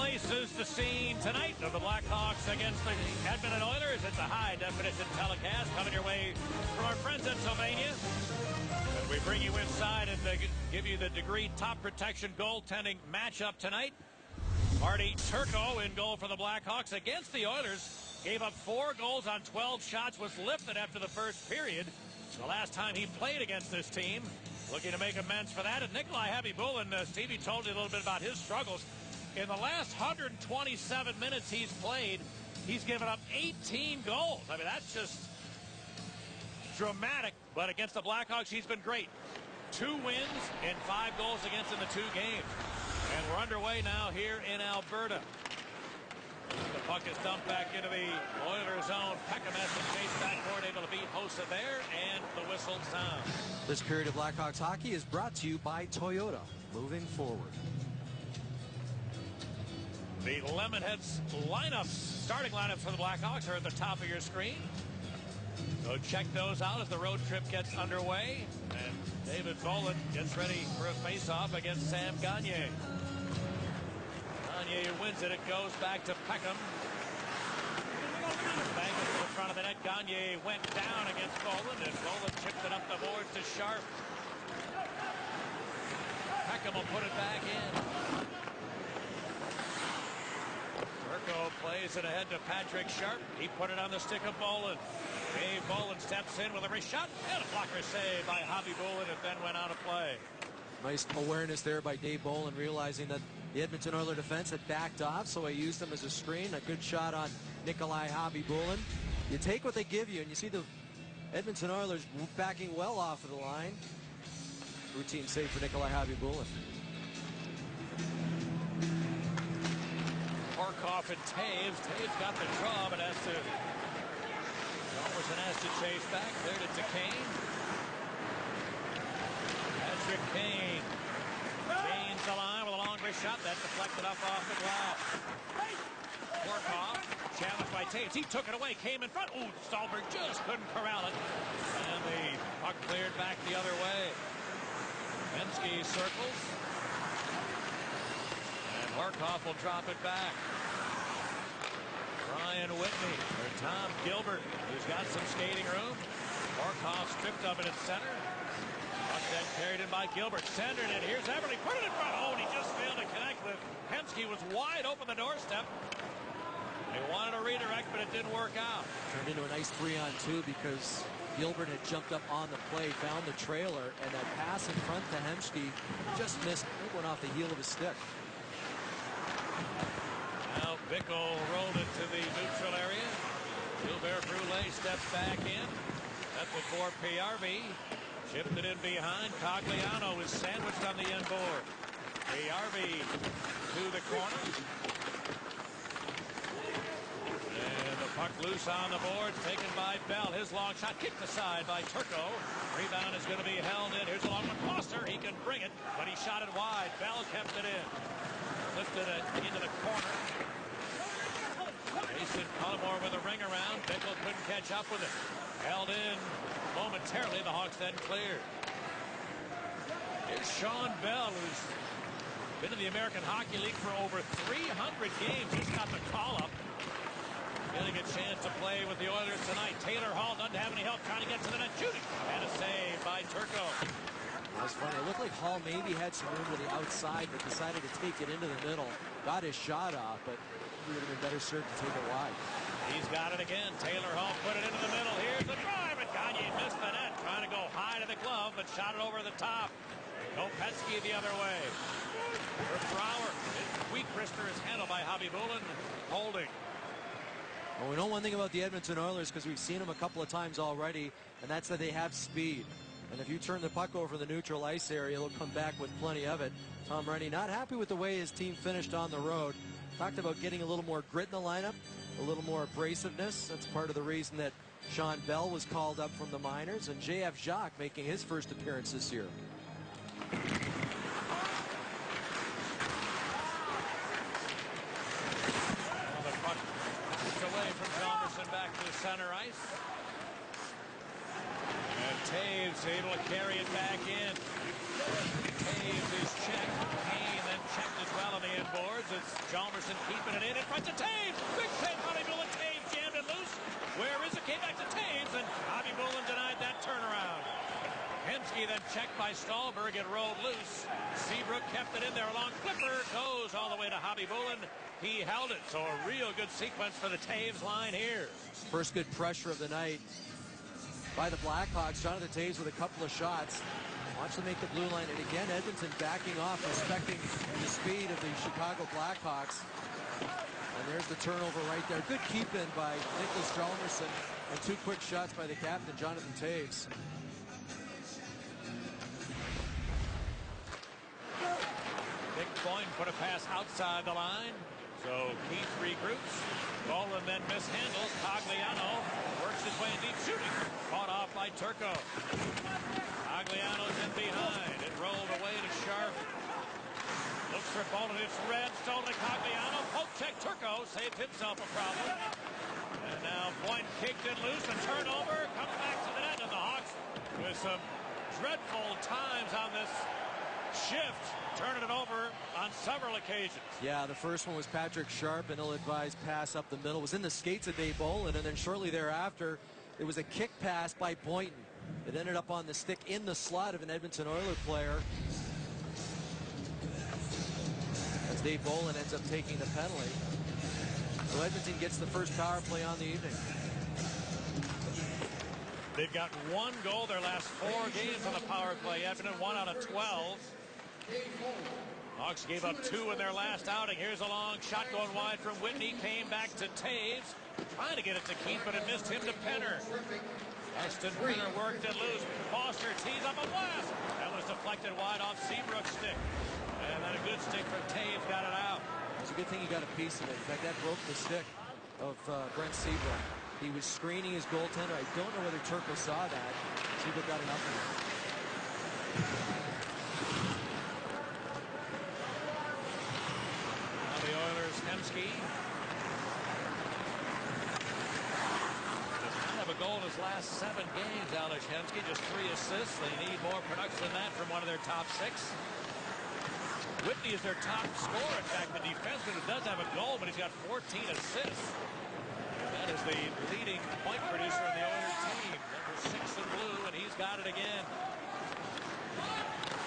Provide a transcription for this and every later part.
Place is the scene tonight of the Blackhawks against the Edmonton Oilers. It's a high-definition telecast coming your way from our friends in Pennsylvania. As we bring you inside and give you the degree top protection goaltending matchup tonight. Marty Turco in goal for the Blackhawks against the Oilers. Gave up 4 goals on 12 shots, was lifted after the first period. The last time he played against this team. Looking to make amends for that. And Nikolai Khabibulin, Stevie told you a little bit about his struggles. In the last 127 minutes he's played, he's given up 18 goals. I mean, that's just dramatic. But against the Blackhawks, he's been great. 2 wins and 5 goals against in the 2 games. And we're underway now here in Alberta. The puck is dumped back into the Oilers zone. Peckham has to chase backboard, able to beat Hossa there, and the whistle sounds. This period of Blackhawks hockey is brought to you by Toyota. Moving forward. The Lemonheads lineups, starting lineups for the Blackhawks are at the top of your screen. So check those out as the road trip gets underway. And David Bolin gets ready for a face-off against Sam Gagner. Gagner wins it. It goes back to Peckham. Back into the front of the net. Gagner went down against Bolin, and Bolin chipped it up the boards to Sharp. Peckham will put it back in. Turco plays it ahead to Patrick Sharp. He put it on the stick of Bolin. Dave Bolin steps in with a wrist shot and a blocker save by Khabibulin. It then went out of play. Nice awareness there by Dave Bolin, realizing that the Edmonton Oilers defense had backed off, so he used him as a screen. A good shot on Nikolai Khabibulin. You take what they give you, and you see the Edmonton Oilers backing well off of the line. Routine save for Nikolai Khabibulin. Horkoff and Taves. Taves got the draw, but has to. Robertson has to chase back. Cleared it to Kane. Patrick Kane. Kane's the line with a long wrist shot. That deflected up off the glass. Horkoff challenged by Taves. He took it away. Came in front. Ooh, Stolberg just couldn't corral it. And the puck cleared back the other way. Hemsky circles. And Horkoff will drop it back. Ryan Whitney or Tom Gilbert, who's got some skating room. Horkoff stripped of it at center. Puck then carried in by Gilbert. Centered it. Here's Everly. Put it in front. Oh, and he just failed to connect with Hemsky. Was wide open the doorstep. They wanted to redirect, but it didn't work out. Turned into a nice 3-on-2 because Gilbert had jumped up on the play, found the trailer, and that pass in front to Hemsky just missed. It went off the heel of his stick. Now Bickle rolled into the neutral area. Gilbert Brule steps back in. That's before PRV. Chipped it in behind. Cogliano is sandwiched on the end board. PRV to the corner. And the puck loose on the boards, taken by Bell. His long shot kicked aside by Turco. Rebound is going to be held in. Here's a long one. Foster, he can bring it, but he shot it wide. Bell kept it in. Lifted it into the corner. Mason Cullimore with a ring around. Bickle couldn't catch up with it. Held in momentarily. The Hawks then cleared. Here's Sean Bell, who's been in the American Hockey League for over 300 games. He's got the call-up. Getting a chance to play with the Oilers tonight. Taylor Hall doesn't have any help trying to get to the net. Shooting. And a save by Turco. That was funny. It looked like Hall maybe had some room to the outside, but decided to take it into the middle. Got his shot off, but he would have been better served to take it wide. He's got it again. Taylor Hall put it into the middle. Here's the drive, and Gagner missed the net. Trying to go high to the glove, but shot it over the top. Kopetsky the other way. For Brouwer. Weak wrister is handled by Khabibulin. Holding. Well, we know one thing about the Edmonton Oilers because we've seen them a couple of times already, and that's that they have speed. And if you turn the puck over the neutral ice area, they'll come back with plenty of it. Tom Rennie not happy with the way his team finished on the road. Talked about getting a little more grit in the lineup, a little more abrasiveness. That's part of the reason that Sean Bell was called up from the minors, and J.F. Jacques making his first appearance this year. Well, the puck is away from Jomerson back to center ice. And Taves able to carry it back in. Taves is checked. Kane then checked as well on the inboards, It's Chalmerson keeping it in front to Taves. Big save, Bobby Bullen. Taves jammed it loose. Where is it? Came back to Taves, and Bobby Bullen denied that turnaround. Hemsky then checked by Stallberg and rolled loose. Seabrook kept it in there along. Clipper goes all the way to Hobby Bullen. He held it, so a real good sequence for the Taves line here. First good pressure of the night by the Blackhawks. Jonathan Taves with a couple of shots. Watch them make the blue line, and again, Edmonton backing off, respecting the speed of the Chicago Blackhawks. And there's the turnover right there. Good keep-in by Nicholas Chalmerson, and two quick shots by the captain, Jonathan Taves. Big Point put a pass outside the line. So Keith regroups. Bolin then mishandles. Cogliano works his way deep, shooting. Caught off by Turco. Cogliano's in behind. It rolled away to Sharp. Looks for Bolin. It's red. Stolen to Cogliano. Poke check. Turco saved himself a problem. And now Point kicked it loose. A turnover. Comes back to the net. And the Hawks with some dreadful times on this shift, turning it over on several occasions. Yeah, the first one was Patrick Sharp, an ill-advised pass up the middle. It was in the skates of Dave Bolin, and then shortly thereafter, it was a kick pass by Boynton. It ended up on the stick in the slot of an Edmonton Oilers player. As Dave Bolin ends up taking the penalty. So Edmonton gets the first power play on the evening. They've got one goal their last 4 games on the power play. Edmonton 1 out of 12. Hawks gave up 2 in their last outing. Here's a long shot going wide from Whitney. Came back to Taves. Trying to get it to Keith, but it missed him to Penner. Austin Penner worked it loose. Foster tees up a blast. That was deflected wide off Seabrook's stick. And then a good stick from Taves got it out. It's a good thing he got a piece of it. In fact, that broke the stick of Brent Seabrook. He was screening his goaltender. I don't know whether Turco saw that. Seabrook got enough of it. Now the Oilers, Hemsky. Does not have a goal in his last 7 games, Alex Hemsky. Just 3 assists. They need more production than that from one of their top 6. Whitney is their top scorer. In fact, the defenseman who does have a goal, but he's got 14 assists. That is the leading point producer of the Oilers team. Number 6 in blue, and he's got it again.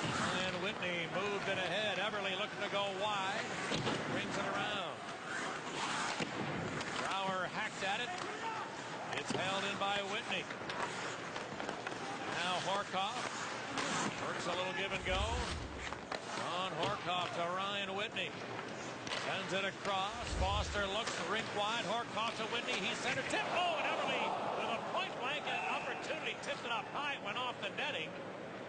And Whitney moved it ahead. Everly looking to go wide. Brings it around. Brouwer hacked at it. It's held in by Whitney. Now Horkoff works a little give and go. On Horkoff to Ryan Whitney. Sends it across. Foster looks rink wide. Horkoff to Whitney. He center tip. Oh, and Everly with a point blank opportunity. Tipped it up high. It went off the netting.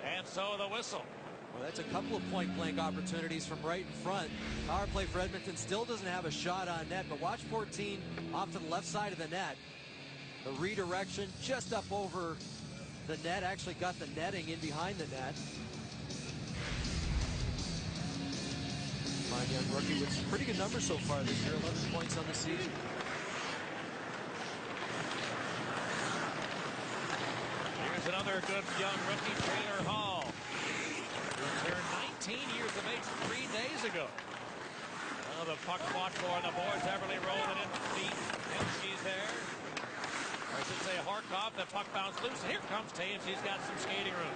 And so the whistle. Well, that's a couple of point blank opportunities from right in front. Power play for Edmonton still doesn't have a shot on net, but watch 14 off to the left side of the net. The redirection just up over the net. Actually got the netting in behind the net. Fine young rookie with some pretty good numbers so far this year, 11 points on the season. Here's another good young rookie, Taylor Hall. Who turned 19 years of age 3 days ago. Now the puck fought for on the boards. Everly rolled it in deep. Hemsky's there. Or I should say Horkoff. The puck bounced loose. Here comes Taves. He's got some skating room.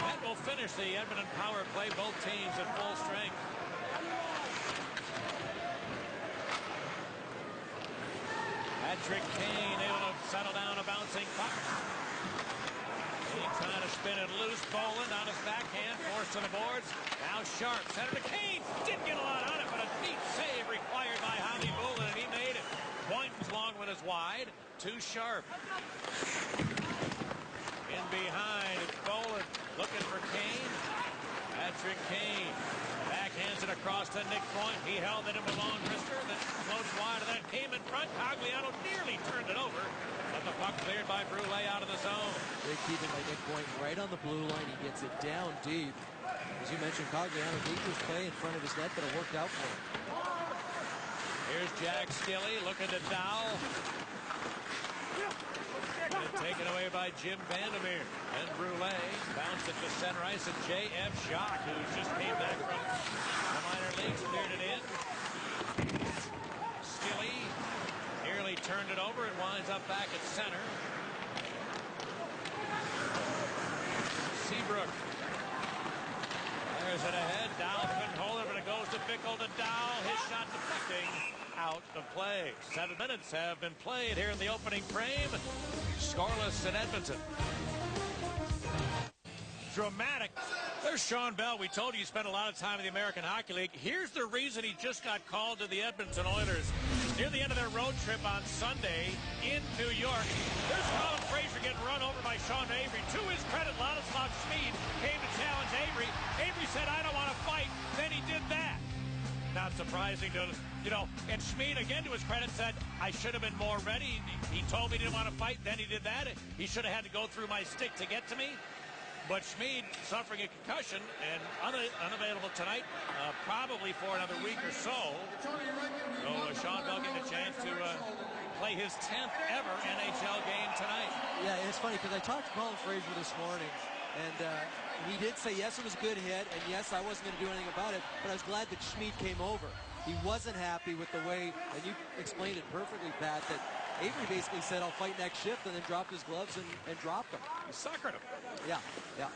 That will finish the Edmonton power play. Both teams at full strength. Patrick Kane able to settle down a bouncing puck. Kane trying to spin it loose. Bolin on his backhand, forced to the boards. Now Sharp, center to Kane. Didn't get a lot on it, but a deep save required by Hobby Bolin, and he made it. Boynton's long one is wide. Too Sharp. In behind, it's Bolin looking for Kane. Patrick Kane backhands it across to Nick Point. He held it in a long wrister, then floats wide, and then came in front. Cogliano nearly turned it over, but the puck cleared by Brule out of the zone. Big keeping by Nick Point right on the blue line. He gets it down deep. As you mentioned, Cogliano dangerous play in front of his net, but it worked out for him. Here's Jack Skilly looking to Dow. Taken away by Jim Vandermeer. And Brule bounced it to center ice, and J.F. Jacques, who just came back from the shot deflecting out of play. 7 minutes have been played here in the opening frame. Scoreless in Edmonton. Dramatic. There's Sean Bell. We told you spent a lot of time in the American Hockey League. Here's the reason he just got called to the Edmonton Oilers. Near the end of their road trip on Sunday in New York, there's Colin Fraser getting run over by Sean Avery. To his credit, Ladislav Schmid came to challenge Avery. Avery said, "I don't want to fight." Then he did that. Not surprising to, and Schmid, again to his credit, said, "I should have been more ready. He told me he didn't want to fight. Then he did that. He should have had to go through my stick to get to me." But Schmid suffering a concussion and unavailable tonight, probably for another week or so. So Sean Bell getting a chance to play his 10th ever NHL game tonight. Yeah, it's funny because I talked to Colin Fraser this morning, and he did say, yes, it was a good hit, and yes, I wasn't going to do anything about it, but I was glad that Schmid came over. He wasn't happy with the way, and you explained it perfectly, Pat, that Avery basically said, "I'll fight next shift," and then dropped his gloves and dropped them. He suckered him. Yeah. Who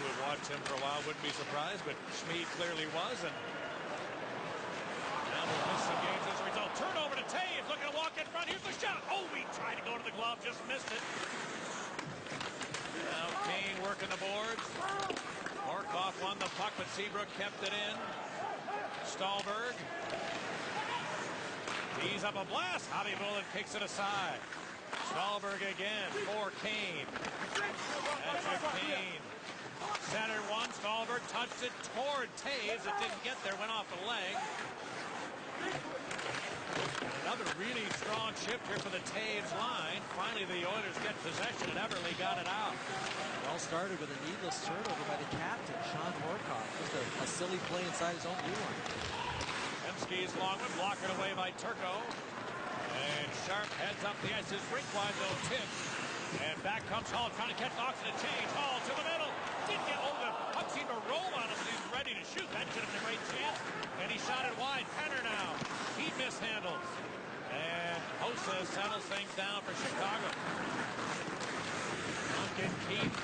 would watch him for a while wouldn't be surprised, but Schmid clearly was, and now we'll miss some games as a result. Turnover to Taves, looking to walk in front. Here's the shot. Oh, he tried to go to the glove, just missed it. Now Kane working the boards. Morkov won the puck, but Seabrook kept it in. Stahlberg. He's up a blast. Hobby Bullen kicks it aside. Stahlberg again for Kane. Patrick Kane. Center one. Stahlberg touched it toward Taves. It didn't get there. Went off the leg. Another really strong shift here for the Taves line. Finally, the Oilers get possession, and Everly got it out. It all started with a needless turnover by the captain, Sean Morkov. Just a silly play inside his own blue line. Skis long one, blocked away by Turco. And Sharp heads up the ice. His rink wide though tips. And back comes Hall trying to catch Oxen and change. Hall to the middle. Didn't get over the puck, seemed to roll on him. He's ready to shoot. That should have been a great chance. And he shot it wide. Penner now. He mishandles. And Hossa settles things down for Chicago. Duncan Keith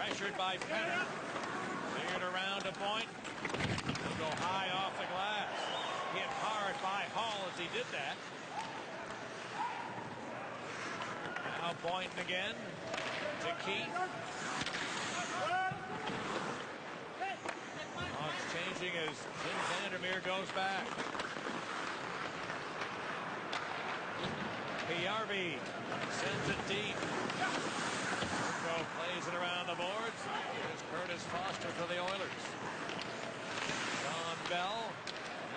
pressured by Penner. Cleared around a point. He'll go high off the glass. Hit hard by Hall as he did that. Now Boynton again to Keith. Hawks changing as Tim Vandermeer goes back. PRV sends it deep. Turco plays it around the boards. Here's Curtis Foster for the Oilers. Sean Bell.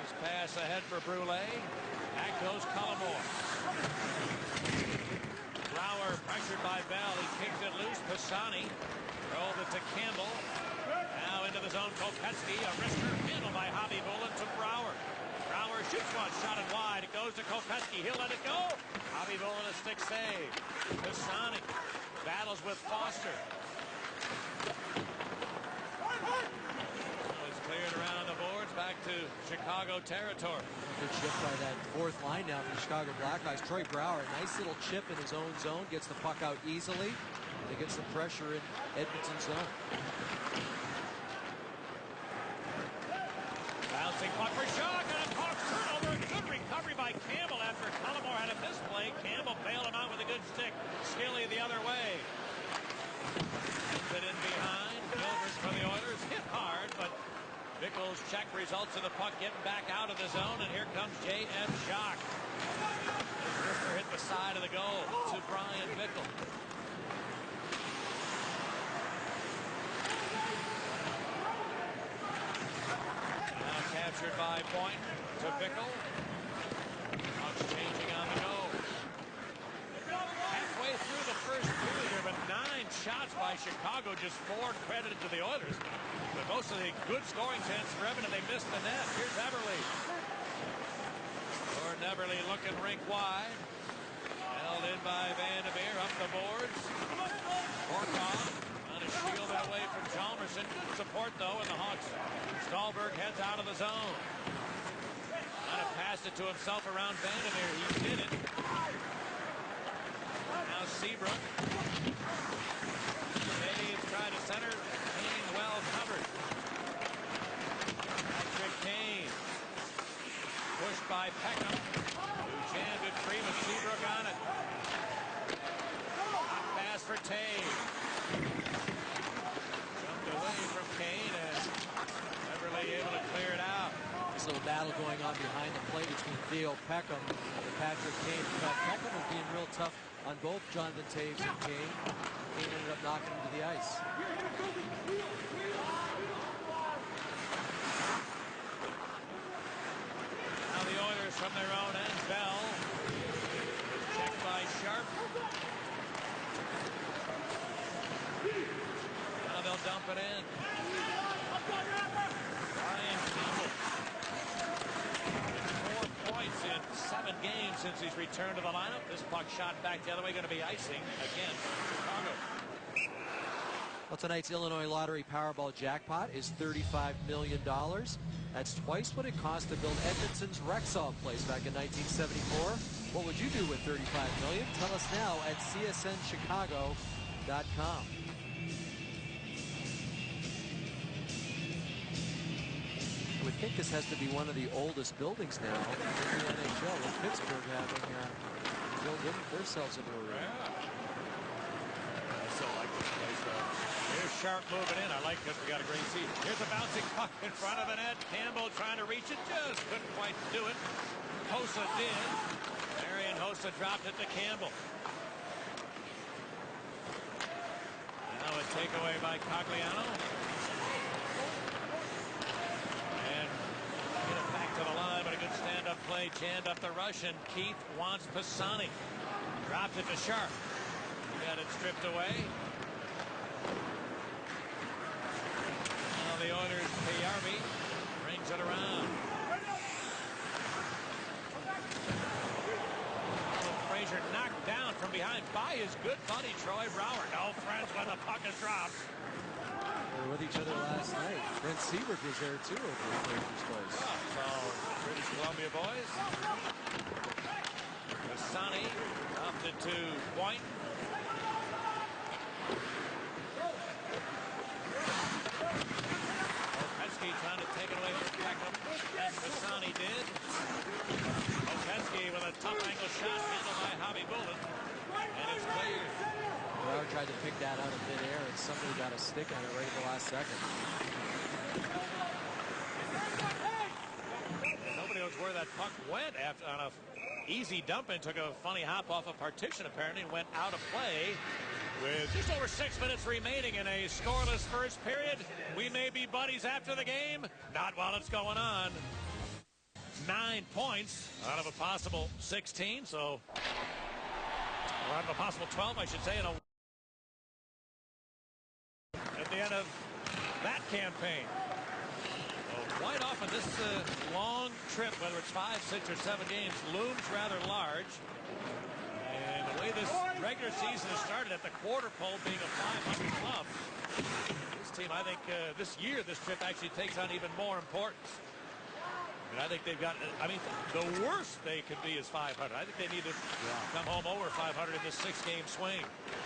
His pass ahead for Brule. Back goes Cullimore. Brower pressured by Bell. He kicked it loose. Pisani drove it to Campbell. Now into the zone. Kopecky. A wrister handled by Hobby Bullen to Brower. Brower shoots one. Shot it wide. It goes to Kopecky. He'll let it go. Hobby Bullen a stick save. Pisani battles with Foster. Cleared around the boards, back to Chicago territory. Good chip by that fourth line now for the Chicago Blackhawks. Troy Brower, nice little chip in his own zone, gets the puck out easily. They get some pressure in Edmonton's zone. Bouncing puck for Shaw, got a puck turnover. Good recovery by Campbell after Cullimore had a misplay. Campbell bailed him out with a good stick. Skilly the other way. Fit in behind. Gilbert for the Oilers. Hit hard, but Bickle's check results in the puck getting back out of the zone, and here comes J.M. Jacques. Rifter hit the side of the goal to Brian Bickle. Now captured by Boynton to Bickle. Puck's changing on the go. Halfway through the first period, there have been 9 shots by Chicago, just 4 credited to the Oilers. But most of the good scoring chances for Edmonton, they missed the net. Here's Everly. Jordan Everly looking rink wide. Held in by Vandermeer, up the boards. Morkov trying to shield it away from Chalmerson. Good support, though, in the Hawks. Stahlberg heads out of the zone. Trying to pass it to himself around Vandermeer. He did it. Now Seabrook. Taves trying to center. Kane well covered. Patrick Kane Nice little battle going on behind the plate between Theo Peckham and Patrick Kane. In fact, Peckham was being real tough on both Jonathan Toews and Kane. Kane ended up knocking him to the ice. Now the Oilers from their own end. Bell is checked by Sharp. Now they'll dump it in. Ryan Campbell. 4 points in 7 games since he's returned to the lineup. This puck shot back the other way, going to be icing against Chicago. Well, tonight's Illinois Lottery Powerball jackpot is $35 million. That's twice what it cost to build Edmonton's Rexall place back in 1974. What would you do with $35 million? Tell us now at csnchicago.com. I would think this has to be one of the oldest buildings now in the NHL, with Pittsburgh having built themselves into a room. I still like this place. Here's Sharp moving in. I like this. We got a great seat. Here's a bouncing puck in front of the net. Campbell trying to reach it. Just couldn't quite do it. Hossa did. Marian Hossa dropped it to Campbell. Now a takeaway by Cogliano. To the line, but a good stand-up play. Jammed up the Russian. Keith wants Pisani. Dropped it to Sharp. He got it stripped away. Now the Oilers, Payarvi brings it around. Fraser knocked down from behind by his good buddy Troy Brouwer. No friends when the puck is dropped. They were with each other last night. Brent Seabrook was there too over at Fraser's place. So British Columbia boys. Pisani dropped it to Point. Opetsky trying to take it away from Peckham. And Pisani did. Opetsky with a tough angle shot handled by Javi Bullen. And it's cleared. Brouwer tried to pick that out of midair, and somebody got a stick on it right at the last second. Nobody knows where that puck went after on a easy dump and took a funny hop off a partition apparently and went out of play with just over 6 minutes remaining in a scoreless first period. We may be buddies after the game. Not while it's going on. 9 points out of a possible 16, so or out of a possible 12, I should say, in a at the end of that campaign. Well, quite often this long trip, whether it's 5, 6, or 7 games, looms rather large. And the way this regular season has started at the quarter pole being a 500 club, this team, I think this year, this trip actually takes on even more importance. And I think they've got, I mean, the worst they could be is 500. I think they need to come home over 500 in this 6-game swing.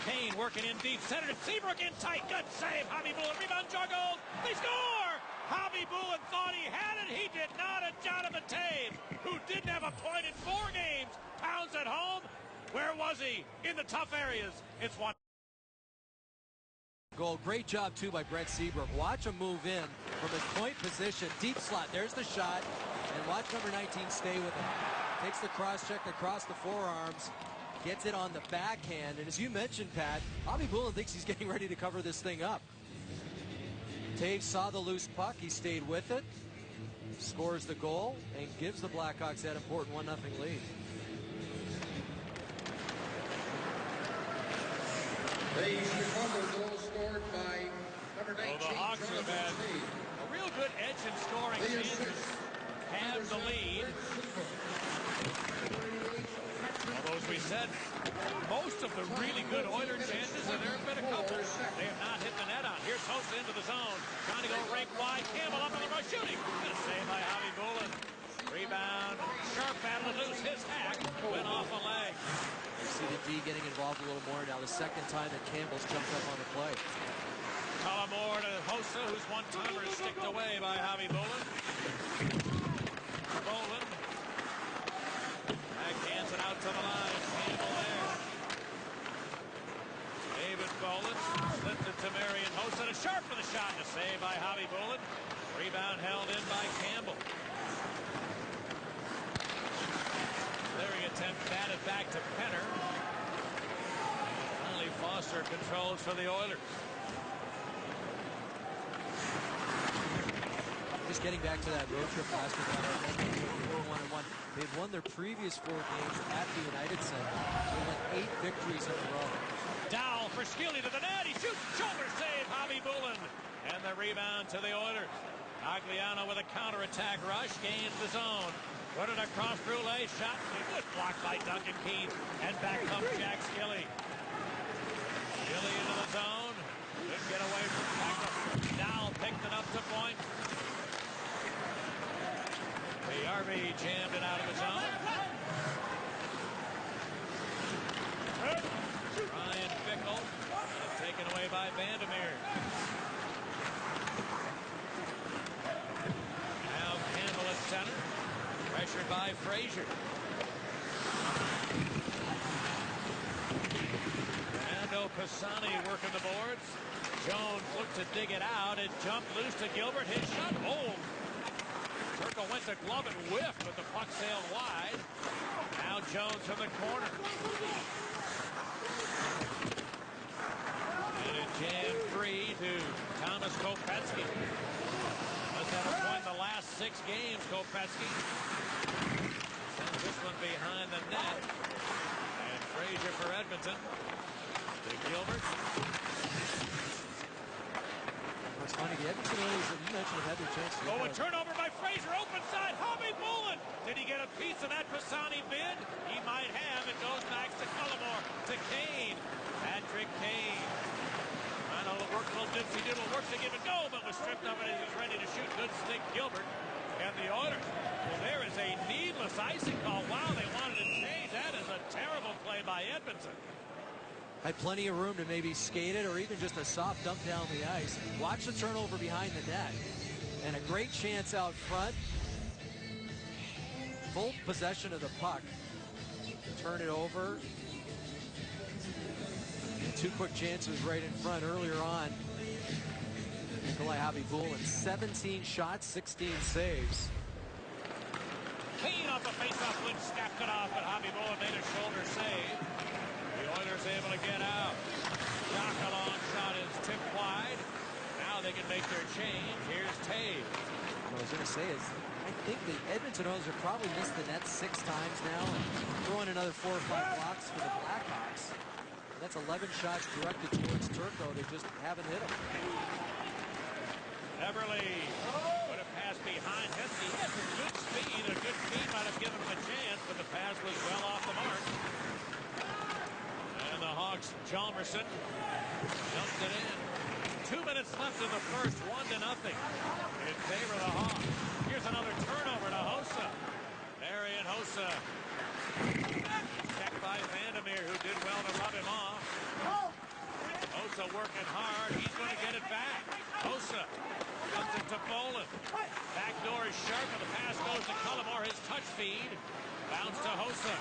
Kane working in deep, centered it. Seabrook in tight. Good save. Javi Bullen, rebound, juggled. They score! Javi Bullen thought he had it. He did not. And Jonathan Toews, who didn't have a point in 4 games, pounds at home. Where was he? In the tough areas. It's one. Goal. Great job, too, by Brent Seabrook. Watch him move in from his point position. Deep slot. There's the shot. And watch number 19 stay with him. Takes the cross-check across the forearms. Gets it on the backhand. And as you mentioned, Pat, Javi Bullen thinks he's getting ready to cover this thing up. Toews saw the loose puck. He stayed with it. Scores the goal and gives the Blackhawks that important 1-0 lead. The Chicago goal scored by number 19. Well, the Hawks have had a real good edge in scoring. Kansas have the lead. Although, as we said, most of the really good Oiler chances, and there have been a couple, they have not hit the net on. Here's Hossa into the zone. Trying to go rink wide. Campbell up on the rush shooting. Good save by Javi Bullen. Rebound. Sharp battle to loose. His hack went off a leg. You see the D getting involved a little more now. The second time that Campbell's jumped up on the play. Tullamore to Hossa, whose one-timer is sticked away by Javi Bullen. Bullen backhands it out to the line. Campbell there. David Bullen slipped it to Marian Hossa. A Sharp for the shot and a save by Javi Bullen. Rebound held in by Campbell. attempt batted back to Penner. And finally Foster controls for the Oilers. Just getting back to that road trip last week, 4-1-1. They've won their previous 4 games at the United Center. They won 8 victories in a row. Down for Skilly to the net. He shoots, shoulder save, Bobby Bullen. And the rebound to the Oilers. Agliano with a counterattack rush, gains the zone. Put it across Brule, shot, good block by Duncan Keith. And back comes Jack Skilly. Skilly into the zone. Couldn't get away from Peckham. Dow picked it up to point. The RB jammed it out of the zone. Ryan Bickle taken away by Vandermeer. Now Campbell at center. Pressured by Frazier. Fernando Pisani working the boards. Jones looked to dig it out. It jumped loose to Gilbert. His shot. Oh! Turco went to glove and whiffed, but the puck sailed wide. Now Jones from the corner. And it jammed free to Thomas Kopecky. Has had a point in the last 6 games, Kopecky. Sends this one behind the net. And Frazier for Edmonton. To Gilbert. It's funny, the Edmonton Oilers that you mentioned have had their chance to a turnover by Frazier, open side, Bobby Bullen. Did he get a piece of that Pisani bid? He might have. It goes back to Cullimore, to Kane. Patrick Kane. Trying to work a little dipsy-diddle, works to give it go, but was stripped of it as he's ready to shoot. Good stick, Gilbert. And the Oilers. Well, there is a needless icing call. Wow, they wanted to change. That is a terrible play by Edmonton. Had plenty of room to maybe skate it or even just a soft dump down the ice. Watch the turnover behind the net. And a great chance out front. Full possession of the puck. Turn it over. And 2 quick chances right in front earlier on. Nikolai Khabibulin, 17 shots, 16 saves. Kane off the faceoff, Lynch snapped it off, but Khabibulin made a shoulder save. The Oilers able to get out. Jock, a long shot is tipped wide. Now they can make their change. Here's Taves. What I was going to say is, I think the Edmonton Oilers have probably missed the net 6 times now and throwing another 4 or 5 blocks for the Blackhawks. And that's 11 shots directed towards Turco. They just haven't hit him. Everly put a pass behind him. He has a good speed. A good speed might have given him a chance, but the pass was well off the mark. And the Hawks, Chalmerson dumped it in. 2 minutes left in the first, 1-0 in favor of the Hawks. Here's another turnover to Hossa. Marian Hossa. Checked by Vandermeer, who did well to rub him off. Hossa working hard. He's going to get it back. Hossa comes it to Bolin. Back door is sharp, and the pass goes to Cullimore. His touch feed. Bounce to Hossa.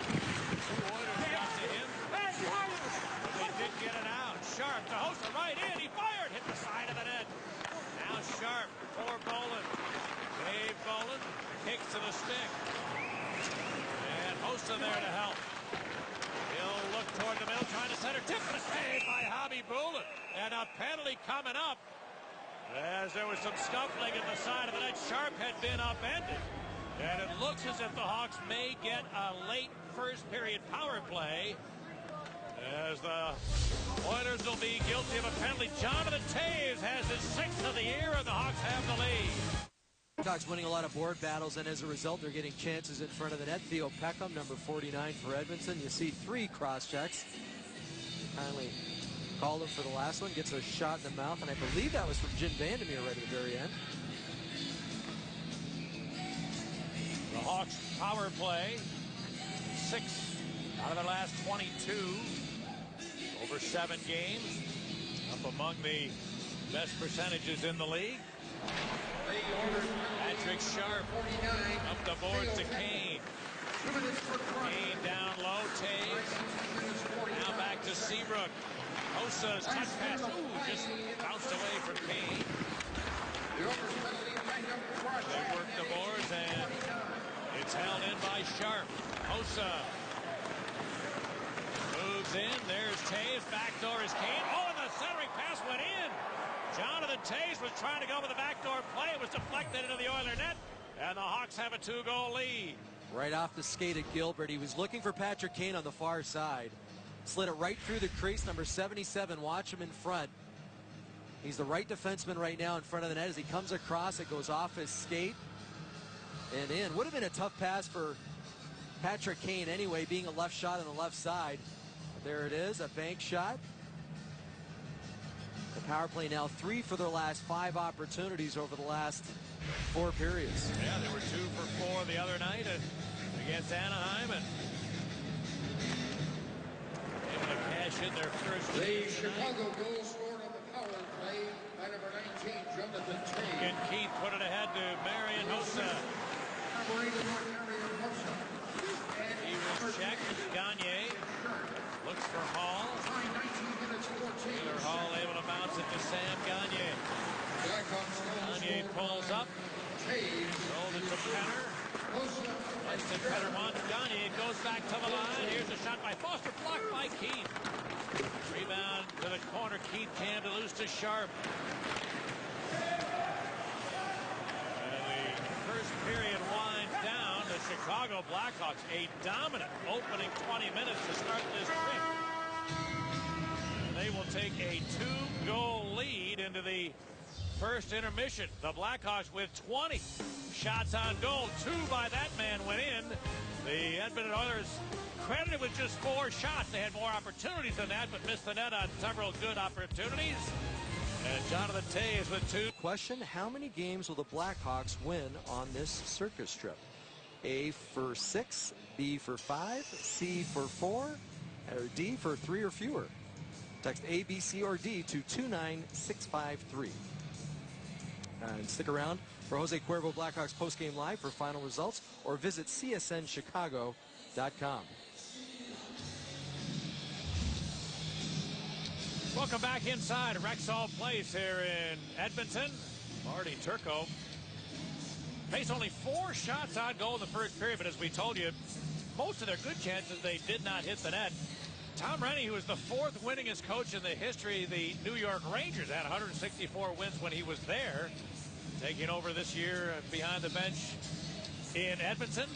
2 Oilers got to him. But they did get it out. Sharp to Hossa, right in. He fired. Hit the side of the net. Now Sharp for Bolin. Dave Bolin kicks to the stick. And Hossa there to help. He'll look toward the middle, trying to center. Tip and a save by Khabibulin. And a penalty coming up. As there was some scuffling at the side of the net. Sharp had been upended. And it looks as if the Hawks may get a late first period power play. As the Oilers will be guilty of a penalty. Jonathan Taves has his 6th of the year, and the Hawks have the lead. Hawks winning a lot of board battles, and as a result, they're getting chances in front of the net. Theo Peckham, number 49 for Edmonton. You see 3 cross-checks. Kindly called him for the last one. Gets a shot in the mouth, and I believe that was from Jim Vandermeer right at the very end. The Hawks power play. 6 out of their last 22. Over 7 games. Up among the best percentages in the league. Patrick Sharp up the boards to Kane. Kane down low, Taves. Now back to Seabrook. Hossa's touch pass. Ooh, just bounced away from Kane. They work the boards, and it's held in by Sharp. Hossa Hossa moves in. There's Taves. Backdoor is Kane. Oh, and the centering pass went in. Jonathan Taves was trying to go with the backdoor play. It was deflected into the Oiler net. And the Hawks have a 2-goal lead. Right off the skate of Gilbert. He was looking for Patrick Kane on the far side. Slid it right through the crease. Number 77. Watch him in front. He's the right defenseman right now in front of the net. As he comes across, it goes off his skate and in. Would have been a tough pass for Patrick Kane anyway, being a left shot on the left side. But there it is, a bank shot. The power play now 3 for their last 5 opportunities over the last 4 periods. Yeah, they were 2 for 4 the other night against Anaheim, and able to cash in their first The lead Chicago goal scored on the power play by number 19, Jonathan Taves. and Keith put it ahead to Marian Hossa. Number 81, Marian Hossa. He was checked. Gagne looks for Hall. Time 19 minutes 14. Taylor Hall able to bounce it to Sam Gagne. Blackhawks goal Gagne scored pulls by up. Taves. Rolled it to Penner. Hossa. Weston Penner wants Gagne. It goes back to the line. Here's a shot by Foster. Blocked by Keith. Rebound to the corner. Keith can't lose to Sharp. And the first period winds down. The Chicago Blackhawks, a dominant opening 20 minutes to start this trip. And they will take a 2-goal lead into the first intermission. The Blackhawks with 20 shots on goal. 2 by that man went in. The Edmonton Oilers credited with just 4 shots. They had more opportunities than that, but missed the net on several good opportunities. And Jonathan Taves with 2. Question, how many games will the Blackhawks win on this circus trip? A for 6, B for 5, C for 4, or D for 3 or fewer. Text A, B, C, or D to 29653. And stick around for Jose Cuervo Blackhawks postgame live for final results, or visit csnchicago.com. Welcome back inside Rexall Place here in Edmonton. Marty Turco faced only 4 shots on goal in the first period, but as we told you, most of their good chances, they did not hit the net. Tom Rennie, who is the 4th winningest coach in the history of the New York Rangers, had 164 wins when he was there, taking over this year behind the bench in Edmonton.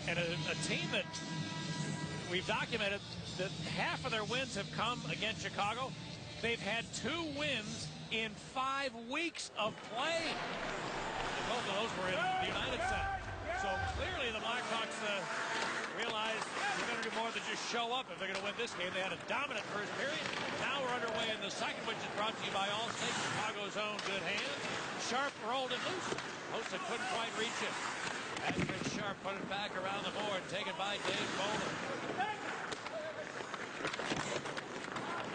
And a team that we've documented that half of their wins have come against Chicago. They've had 2 wins in 5 weeks of play. And both of those were in the United Center. So clearly the Blackhawks realized they're going to do more than just show up if they're going to win this game. They had a dominant first period. Now we're underway in the second, which is brought to you by Allstate, Chicago's own good hands. Sharp rolled it loose. Hossa couldn't quite reach it. Patrick Sharp put it back around the board, taken by Dave Bowler.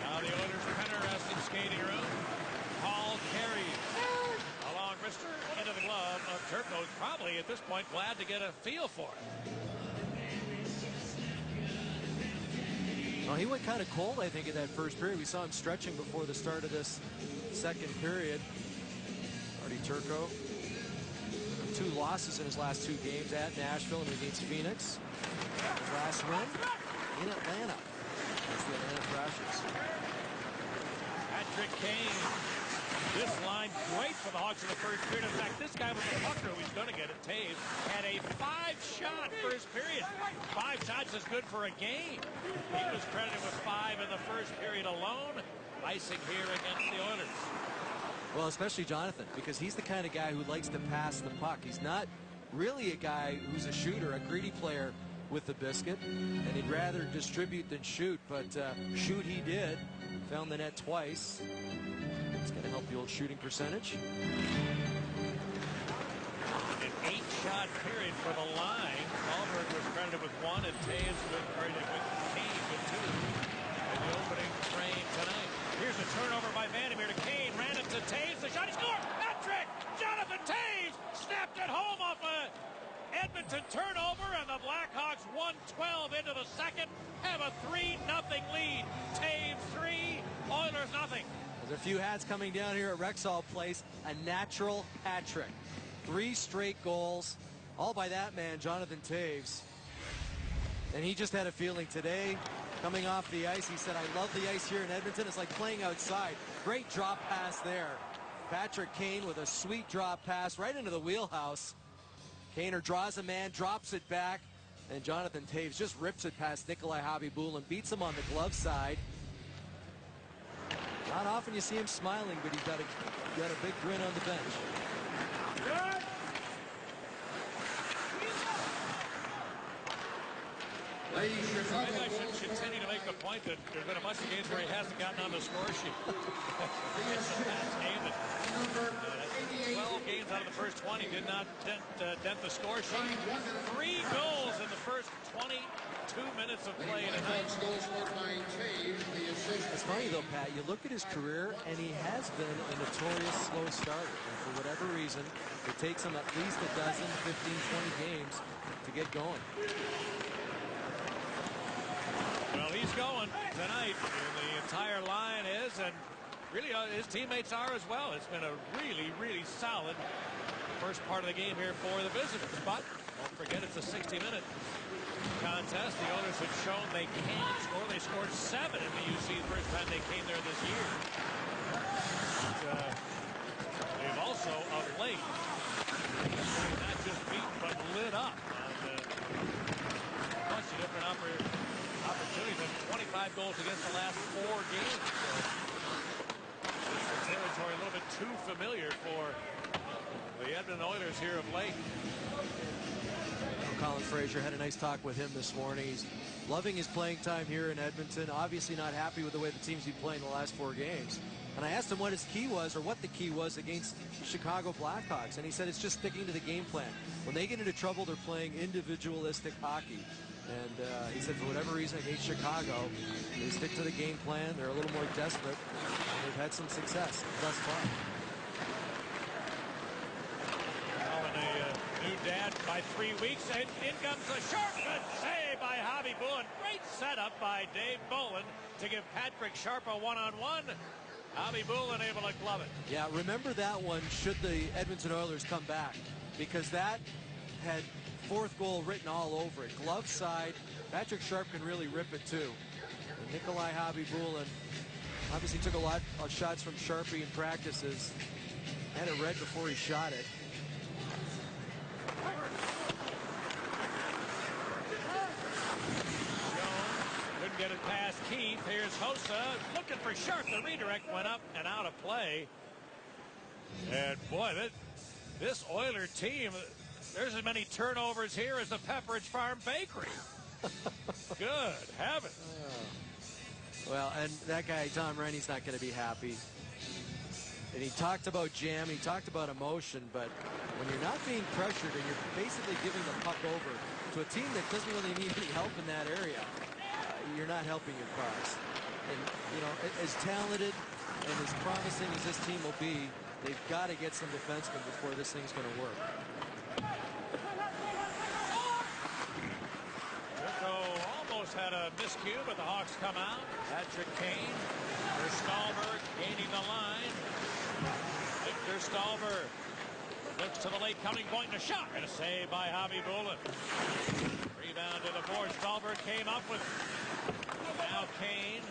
Now the Oilers Penner rest in skating room. Hall carries a long wrister into the glove of Turco. Probably at this point glad to get a feel for it. Well, he went kind of cold, I think, in that first period. We saw him stretching before the start of this second period. Marty Turco, 2 losses in his last 2 games at Nashville and against Phoenix. His last win in Atlanta against the Atlanta Thrashers. Patrick Kane. This line great for the Hawks in the first period. In fact, this guy was the pucker who's going to get it. Taves had a 5-shot first period. 5 shots is good for a game. He was credited with 5 in the first period alone. Icing here against the Oilers. Well, especially Jonathan, because he's the kind of guy who likes to pass the puck. He's not really a guy who's a shooter, a greedy player with the biscuit, and he'd rather distribute than shoot, but shoot he did. Found the net twice. It's going to help the old shooting percentage. An 8-shot period for the line. Wahlberg was credited with 1 and Taves with Kane with 2 in the opening frame tonight. Here's a turnover by Vandermeer to Kane. Ran it to Taves. The shot. He scored. Hat-trick. Jonathan Taves snapped it home off a Edmonton turnover, and the Blackhawks 1:12 into the second have a 3-0 lead. Taves 3, Oilers 0. There's a few hats coming down here at Rexall Place. A natural hat trick. 3 straight goals, all by that man, Jonathan Taves. And he just had a feeling today, coming off the ice, he said, I love the ice here in Edmonton. It's like playing outside. Great drop pass there. Patrick Kane with a sweet drop pass right into the wheelhouse. Kaner draws a man, drops it back, and Jonathan Toews just rips it past Nikolai Khabibulin, beats him on the glove side. Not often you see him smiling, but he's got a big grin on the bench. Maybe I should continue to make the point that there's been a bunch of games where he hasn't gotten on the score sheet. It's a past game that 12 games out of the first 20 did not dent the score sheet. 3 goals in the first 22 minutes of play tonight. It's funny though, Pat, you look at his career and he has been a notorious slow starter. And for whatever reason, it takes him at least a dozen, 15, 20 games to get going. Well, he's going tonight. The entire line is, and really his teammates are as well. It's been a really, really solid first part of the game here for the visitors. But don't forget, it's a 60-minute contest. The Oilers have shown they can score. They scored 7 in the UC the first time they came there this year. But, they've also, of late, not just beat, but lit up on a bunch of different opportunities. And 25 goals against the last 4 games. So the territory a little bit too familiar for the Edmonton Oilers here of late. Colin Fraser had a nice talk with him this morning. He's loving his playing time here in Edmonton. Obviously not happy with the way the team's been playing the last 4 games. And I asked him what his key was, or what the key was against the Chicago Blackhawks. And he said it's just sticking to the game plan. When they get into trouble, they're playing individualistic hockey. And he said for whatever reason against Chicago, they stick to the game plan. They're a little more desperate. And they've had some success thus far. Well, and a new dad by 3 weeks. And in comes a short, good save by Khabibulin. Great setup by Dave Bolin to give Patrick Sharp a one-on-one. Khabibulin able to glove it. Yeah, remember that one should the Edmonton Oilers come back, because that had 4th goal written all over it. Glove side. Patrick Sharp can really rip it too. And Nikolai Khabibulin obviously took a lot of shots from Sharpie in practices. Had it read before he shot it. Couldn't get it past Keith. Here's Hossa looking for Sharp. The redirect went up and out of play. And boy, this Oiler team, there's as many turnovers here as the Pepperidge Farm Bakery. Good heavens. Well, and that guy, Tom Rennie's not going to be happy. And he talked about jam, he talked about emotion, but when you're not being pressured and you're basically giving the puck over to a team that doesn't really need any help in that area, you're not helping your cause. And, you know, as talented and as promising as this team will be, they've got to get some defensemen before this thing's going to work. Almost had a miscue, but the Hawks come out. Patrick Kane for Stahlberg gaining the line. Victor Stahlberg looks to the late coming point and a shot and a save by Khabibulin. Rebound to the board. Stahlberg came up with now Kane.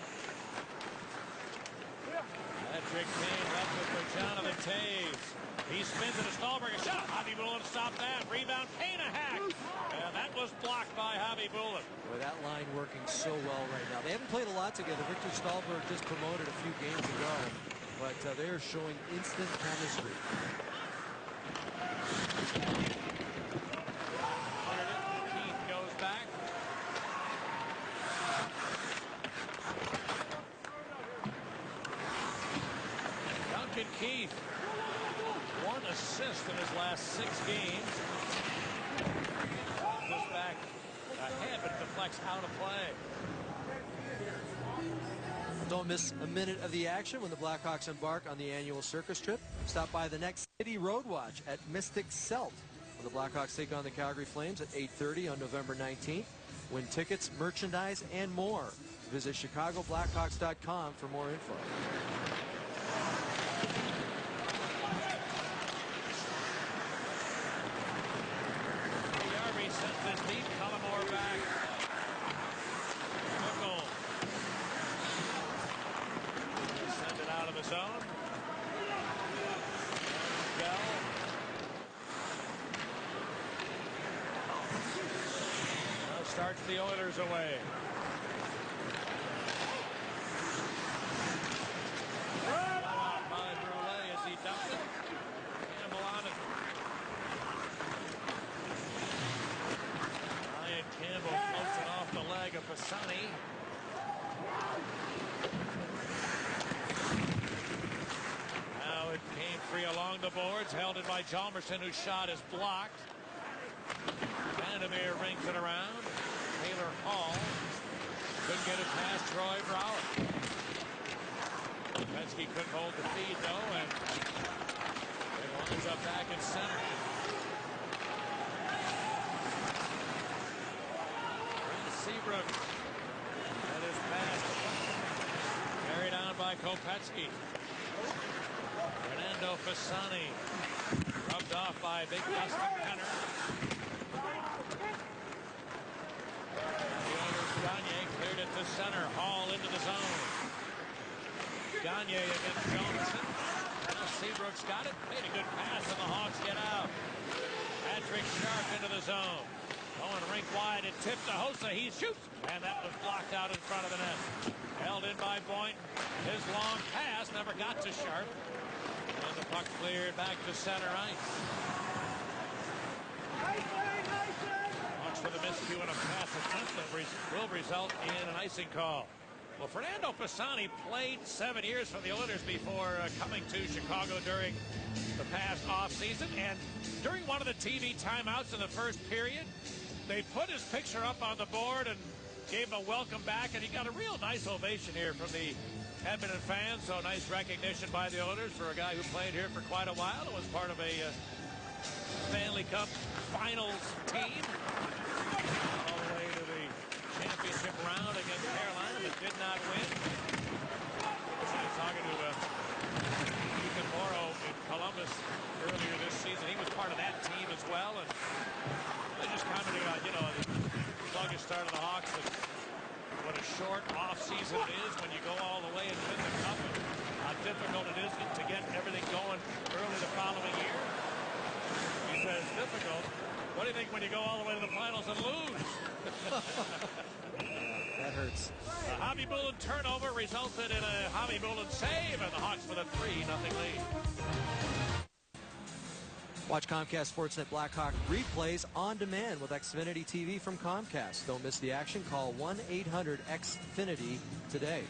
Patrick Kane left it for Jonathan Toews. He spins it to Stahlberg. A shot. Khabibulin stopped that. Rebound. Kane a hack. And that was blocked by Khabibulin. Boy, that line working so well right now. They haven't played a lot together. Victor Stahlberg just promoted a few games ago, but they are showing instant chemistry. Keith goes back. Duncan Keith, 1 assist in his last 6 games. Goes back ahead, but deflects out of play. Don't miss a minute of the action when the Blackhawks embark on the annual circus trip. Stop by the next City Road Watch at Mystic Celt when the Blackhawks take on the Calgary Flames at 8:30 on November 19th. Win tickets, merchandise, and more. Visit ChicagoBlackhawks.com for more info. Yarby sends this deep. Cullimore back. starts the Oilers away. By Brule as he dumped it. Campbell on it. Ryan Campbell floats it off the leg of Pisani. Now it came free along the boards, held it by Chalmerson, whose shot is blocked. Vandermeer rings it around. Taylor Hall couldn't get it past Troy Brouwer. Petske couldn't hold the feed though, and it winds up back in center. Seabrook that is passed, carried on by Kopetsky. Fernando Pisani rubbed off by big Dustin Penner. The Oilers Gagne cleared it to center. Hall into the zone. Gagne against Johnson. Now Seabrook's got it. Made a good pass and the Hawks get out. Patrick Sharp into the zone. Going rink wide, it tipped to Hossa. He shoots, and that was blocked out in front of the net. Held in by Boynton. His long pass never got to Sharp. And the puck cleared back to center ice. Watch for the miscue and a pass attempt that will result in an icing call. Well, Fernando Pisani played 7 years for the Oilers before coming to Chicago during the past offseason. And during one of the TV timeouts in the first period, they put his picture up on the board and gave him a welcome back. And he got a real nice ovation here from the Edmonton fans. So nice recognition by the Oilers for a guy who played here for quite a while and was part of a Stanley Cup Finals team. All the way to the championship round against Carolina, but did not win. I was talking to Ethan Morrow in Columbus earlier this season. He was part of that team as well, and they just commented on, you know, the sluggish start of the Hawks and what a short off season it is when you go all the way and win the cup, and how difficult it is to get everything going early the following year. He says difficult. What do you think when you go all the way to the finals and lose? That hurts. A Hobby Bullen turnover resulted in a Hobby Bullen save, and the Hawks with a 3-0 lead. Watch Comcast Sportsnet Blackhawk replays on demand with Xfinity TV from Comcast. Don't miss the action. Call 1-800-XFINITY today.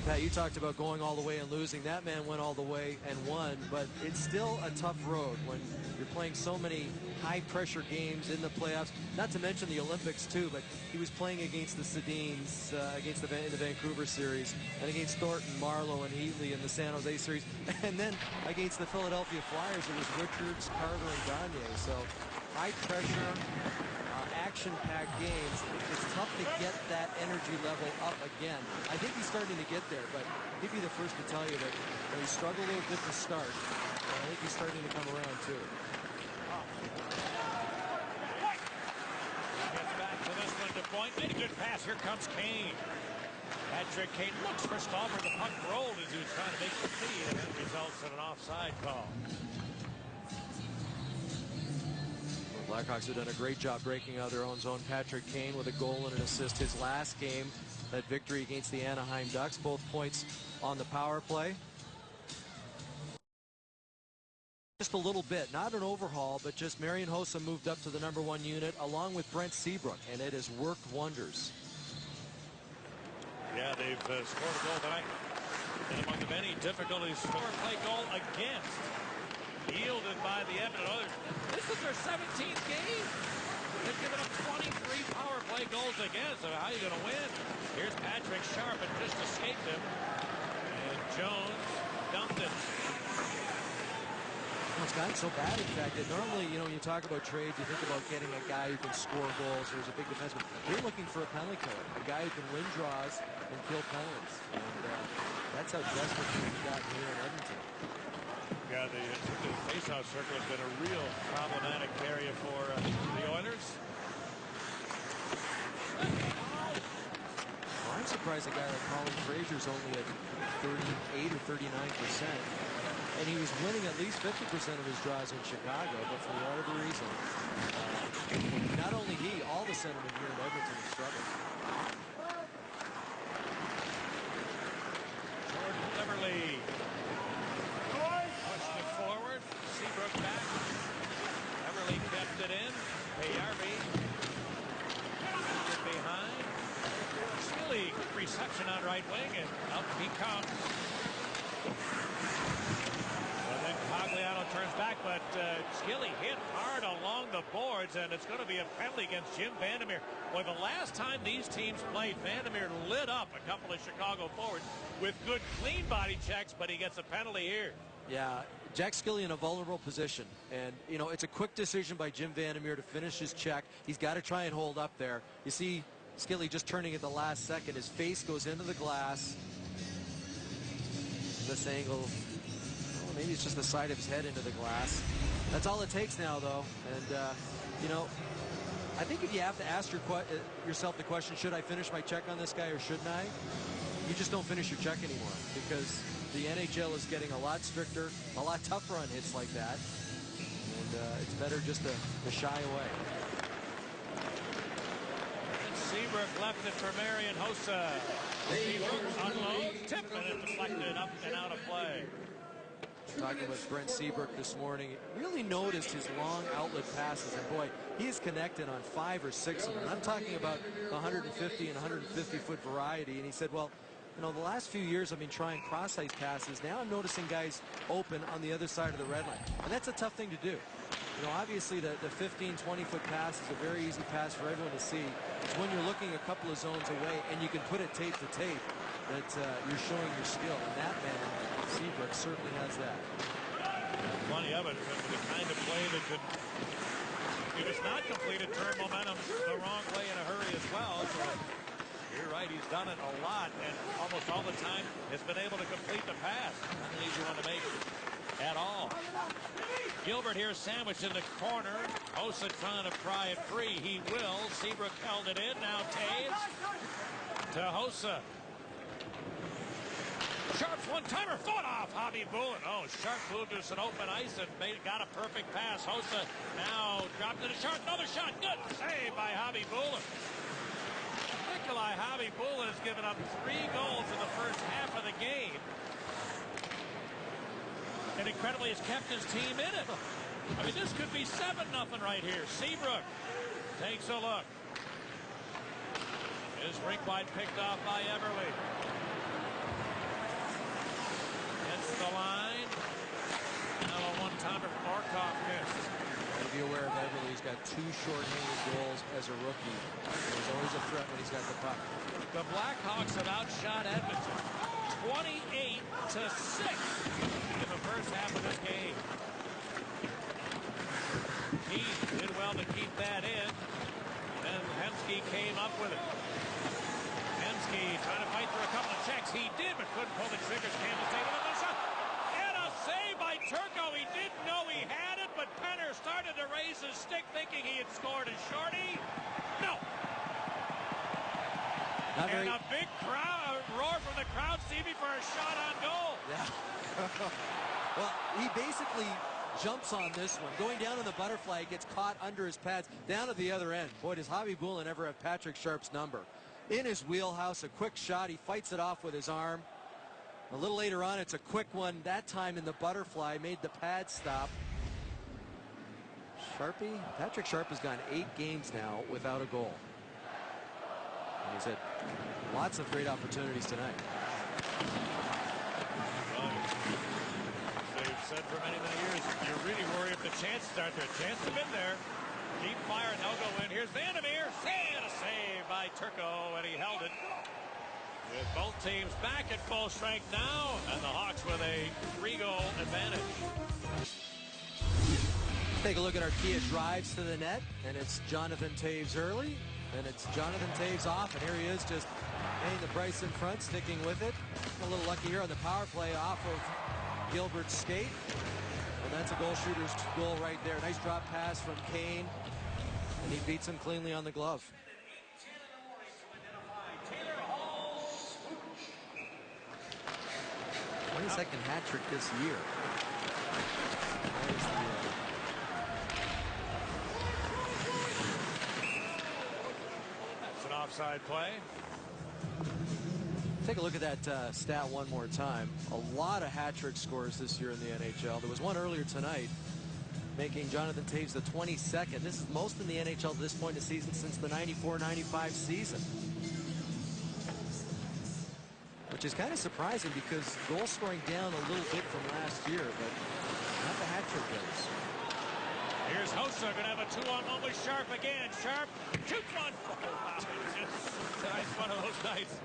Pat, you talked about going all the way and losing. That man went all the way and won, but it's still a tough road when you're playing so many high-pressure games in the playoffs, not to mention the Olympics, too, but he was playing against the Sedins in the Vancouver series, and against Thornton, Marlowe, and Heatley in the San Jose series, and then against the Philadelphia Flyers, it was Richards, Carter, and Gagne. So high-pressure, action-packed games, it's tough to get that energy level up again. I think he's starting to get there, but he'd be the first to tell you that he struggled a little bit to start, and I think he's starting to come around, too. Gets back to this one to Point. Made a good pass. Here comes Kane. Patrick Kane looks for Stallmer. The puck rolled as he was trying to make the feed, and that results in an offside call. Blackhawks have done a great job breaking out their own zone. Patrick Kane with a goal and an assist his last game. That victory against the Anaheim Ducks. Both points on the power play. Just a little bit, not an overhaul, but just Marian Hossa moved up to the #1 unit along with Brent Seabrook, and it has worked wonders. Yeah, they've scored a goal tonight. And among the many difficulties, power play goal against, yielded by the Edmonton Oilers. This is their 17th game. They've given up 23 power play goals against. So how are you going to win? Here's Patrick Sharp, and just escaped him. And Jones dumped it. It's gotten so bad, in fact, that normally, you know, when you talk about trades, you think about getting a guy who can score goals, or is a big defenseman. They're looking for a penalty killer, a guy who can win draws and kill penalties. And that's how desperate we've gotten here in Edmonton. Yeah, the faceoff circle has been a real problematic area for the Oilers. Well, I'm surprised a guy like Colin Frazier's only at 38 or 39%. And he was winning at least 50% of his draws in Chicago, but for whatever reason, not only he, all the centermen here in Edmonton have struggled. Jordan Liberty pushed it forward. Seabrook back. Everly kept it in. Payarvi it behind. Skilly reception on right wing, and up he comes. Well, then Cogliano turns back, but Skilly hit hard along the boards, and it's going to be a penalty against Jim Vandermeer. Boy, the last time these teams played, Vandermeer lit up a couple of Chicago forwards with good clean body checks, but he gets a penalty here. Yeah, Jack Skilly in a vulnerable position, and you know, it's a quick decision by Jim Vandermeer to finish his check. He's got to try and hold up there. You see Skilly just turning at the last second. His face goes into the glass. This angle, well, maybe it's just the side of his head into the glass. That's all it takes now, though. And you know, I think if you have to ask yourself the question, should I finish my check on this guy or shouldn't I? You just don't finish your check anymore, because the NHL is getting a lot stricter, a lot tougher on hits like that. And it's better just to shy away. And Seabrook left it for Marian Hossa. Seabrook unloads, tip, and it deflected up and out of play. Talking with Brent Seabrook this morning, really noticed his long outlet passes, and boy, he is connected on 5 or 6 of them. And I'm talking about the 150 and 150 foot variety, and he said, well, you know, the last few years I've been trying cross-ice passes. Now I'm noticing guys open on the other side of the red line, and that's a tough thing to do. You know, obviously the 15, 20-foot pass is a very easy pass for everyone to see. It's when you're looking a couple of zones away and you can put it tape to tape that you're showing your skill. And that man, Seabrook, certainly has that. Plenty of it. The kind of play that could, if it's not completed, turn momentum the wrong way in a hurry as well. So you're right, he's done it a lot, and almost all the time has been able to complete the pass. Not an easy one to make at all. Gilbert here sandwiched in the corner. Hossa trying to pry it free. He will. Seabrook held it in. Now Taves to Hossa. Sharp's one-timer. Foot off. Hobby Bullen. Oh, Sharp moved to an open ice and got a perfect pass. Hossa now dropped to the Sharp. Another shot. Good save by Hobby Bullen. Nikolai Hobby Bullen has given up 3 goals in the first half of the game. And incredibly has kept his team in it. I mean, this could be 7-0 right here. Seabrook takes a look. Is rink wide picked off by Everly. Hits the line. Now a one-timer from Orkov missed. To be aware of Everly, he's got 2 short-handed goals as a rookie. There's always a threat when he's got the puck. The Blackhawks have outshot Edmonton 28-6 in the first half of this game. He did well to keep that in, and Hemsky came up with it. Hemsky trying to fight through a couple of checks. He did, but couldn't pull the triggers. Campbell saved another shot. And a save by Turco. He didn't know he had it, but Penner started to raise his stick thinking he had scored a shorty. No. And a big crowd, roar from the crowd, Stevie, for a shot on goal. Yeah. Well, he basically jumps on this one. Going down in the butterfly, gets caught under his pads, down at the other end. Boy, does Hobby Bullen ever have Patrick Sharp's number. In his wheelhouse, a quick shot. He fights it off with his arm. A little later on, it's a quick one. That time in the butterfly, made the pad stop. Patrick Sharp has gone 8 games now without a goal. And he's had lots of great opportunities tonight. Well, they've said for many, many years, you're really worried if the chances aren't there. Chances have been there. Keep firing, they'll go in. Here's Vandermeer. And a save by Turco, and he held it. With both teams back at full strength now, and the Hawks with a 3-goal advantage. Take a look at our Kia drives to the net, and it's Jonathan Taves early, and it's Jonathan Taves off, and here he is just getting the Bryce in front, sticking with it. A little lucky here on the power play off of Gilbert's skate, and that's a goal shooter's goal right there. Nice drop pass from Kane, and he beats him cleanly on the glove. 22nd hat trick this year. offside play. Take a look at that stat one more time. A lot of hat-trick scores this year in the NHL. There was one earlier tonight, making Jonathan Toews the 22nd. This is most in the NHL at this point in the season since the 94-95 season. Which is kind of surprising because goal scoring down a little bit from last year, but not the hat-trick goes. Here's Hossa, going to have a 2-on-1 with Sharp again. Sharp shoots one. Tonight's one of those nights.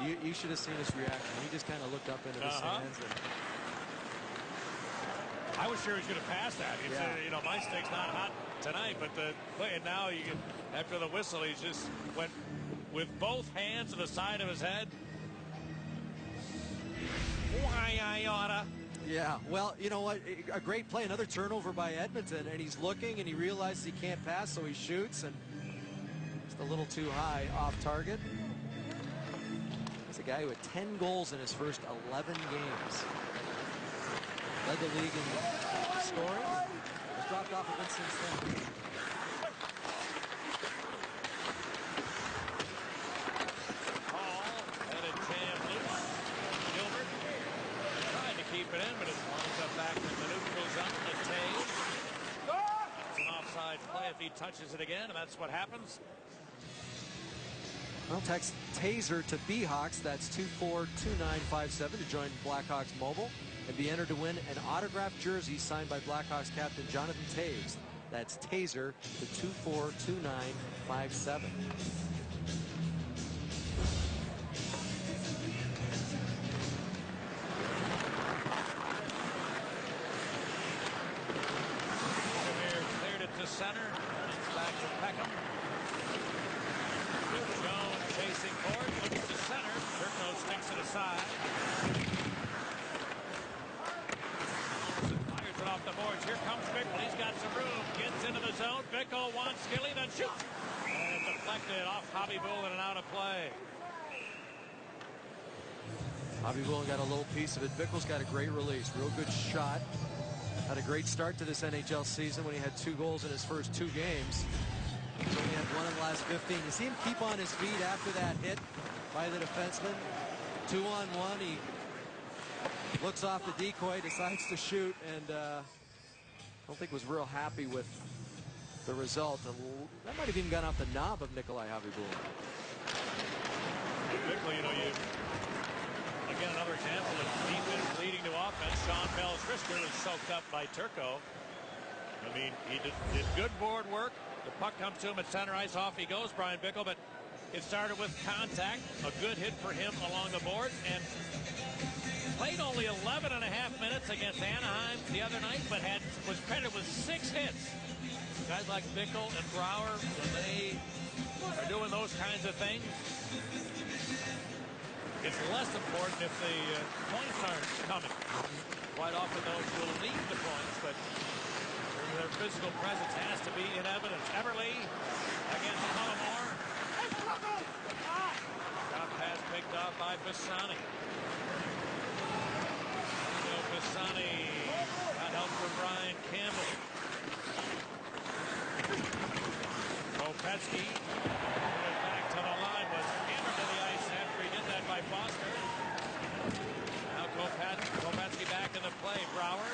You should have seen his reaction. He just kind of looked up into the stands. And I was sure he was going to pass that. He said, you know, my stick's not hot tonight, but the play, and now you can, after the whistle, he just went with both hands to the side of his head. Yeah, well, you know what? A great play, another turnover by Edmonton, and he's looking and he realizes he can't pass, so he shoots, and just a little too high off target. He's a guy who had 10 goals in his first 11 games. Led the league in scoring. Has dropped off a bit since then. Keep it in, but it winds up back in the neutral zone. And Toews. It's an offside play if he touches it again, and that's what happens. Well, text Taser to BHawks. That's 242957 to join Blackhawks mobile and be entered to win an autographed jersey signed by Blackhawks captain Jonathan Toews. That's Taser to 242957. Center, it's back to Peckham. Jones chasing for it, looks to center. Turco sticks it aside. Fires it off the boards. Here comes Bickle. He's got some room. Gets into the zone. Bickle wants Skilly, then shoots. And it's deflected off Hobby Bull and out of play. Hobby Bull got a little piece of it. Bickle's got a great release. Real good shot. Had a great start to this NHL season when he had 2 goals in his first 2 games. He's only had 1 in the last 15. You see him keep on his feet after that hit by the defenseman. 2-on-1. He looks off the decoy, decides to shoot, and I don't think was real happy with the result. That might have even gone off the knob of Nikolai Hobby-Bull. Quickly, you know, again, another example of defense leading to offense. Sean Bell's wrister was soaked up by Turco. I mean, he did good board work. The puck comes to him at center ice. Off he goes, Brian Bickle. But it started with contact. A good hit for him along the boards. And played only 11 and a half minutes against Anaheim the other night, but was credited with 6 hits. Guys like Bickle and Brouwer, when they are doing those kinds of things, it's less important if the points aren't coming. Quite often those will lead the points, but their physical presence has to be in evidence. Everly against Tullamore. Top pass picked off by Pisani. Pisani got help from Brian Campbell. Kopetsky back to the line, was hammered to the ice after he did that by Foster. Now Kopetsky back in the play. Brouwer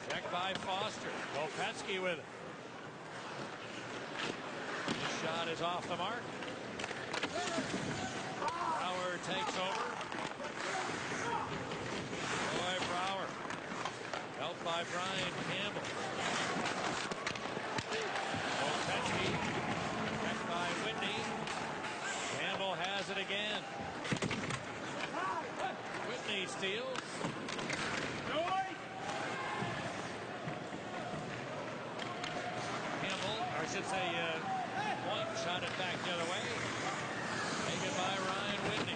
checked by Foster. Kopetsky with it. His shot is off the mark. Brouwer takes over. Boy, Brouwer helped by Brian Campbell. Kopetsky checked by Whitney. Campbell has it again. Whitney steals. Campbell, or I should say, Point shot it back the other way. Taken by Ryan Whitney.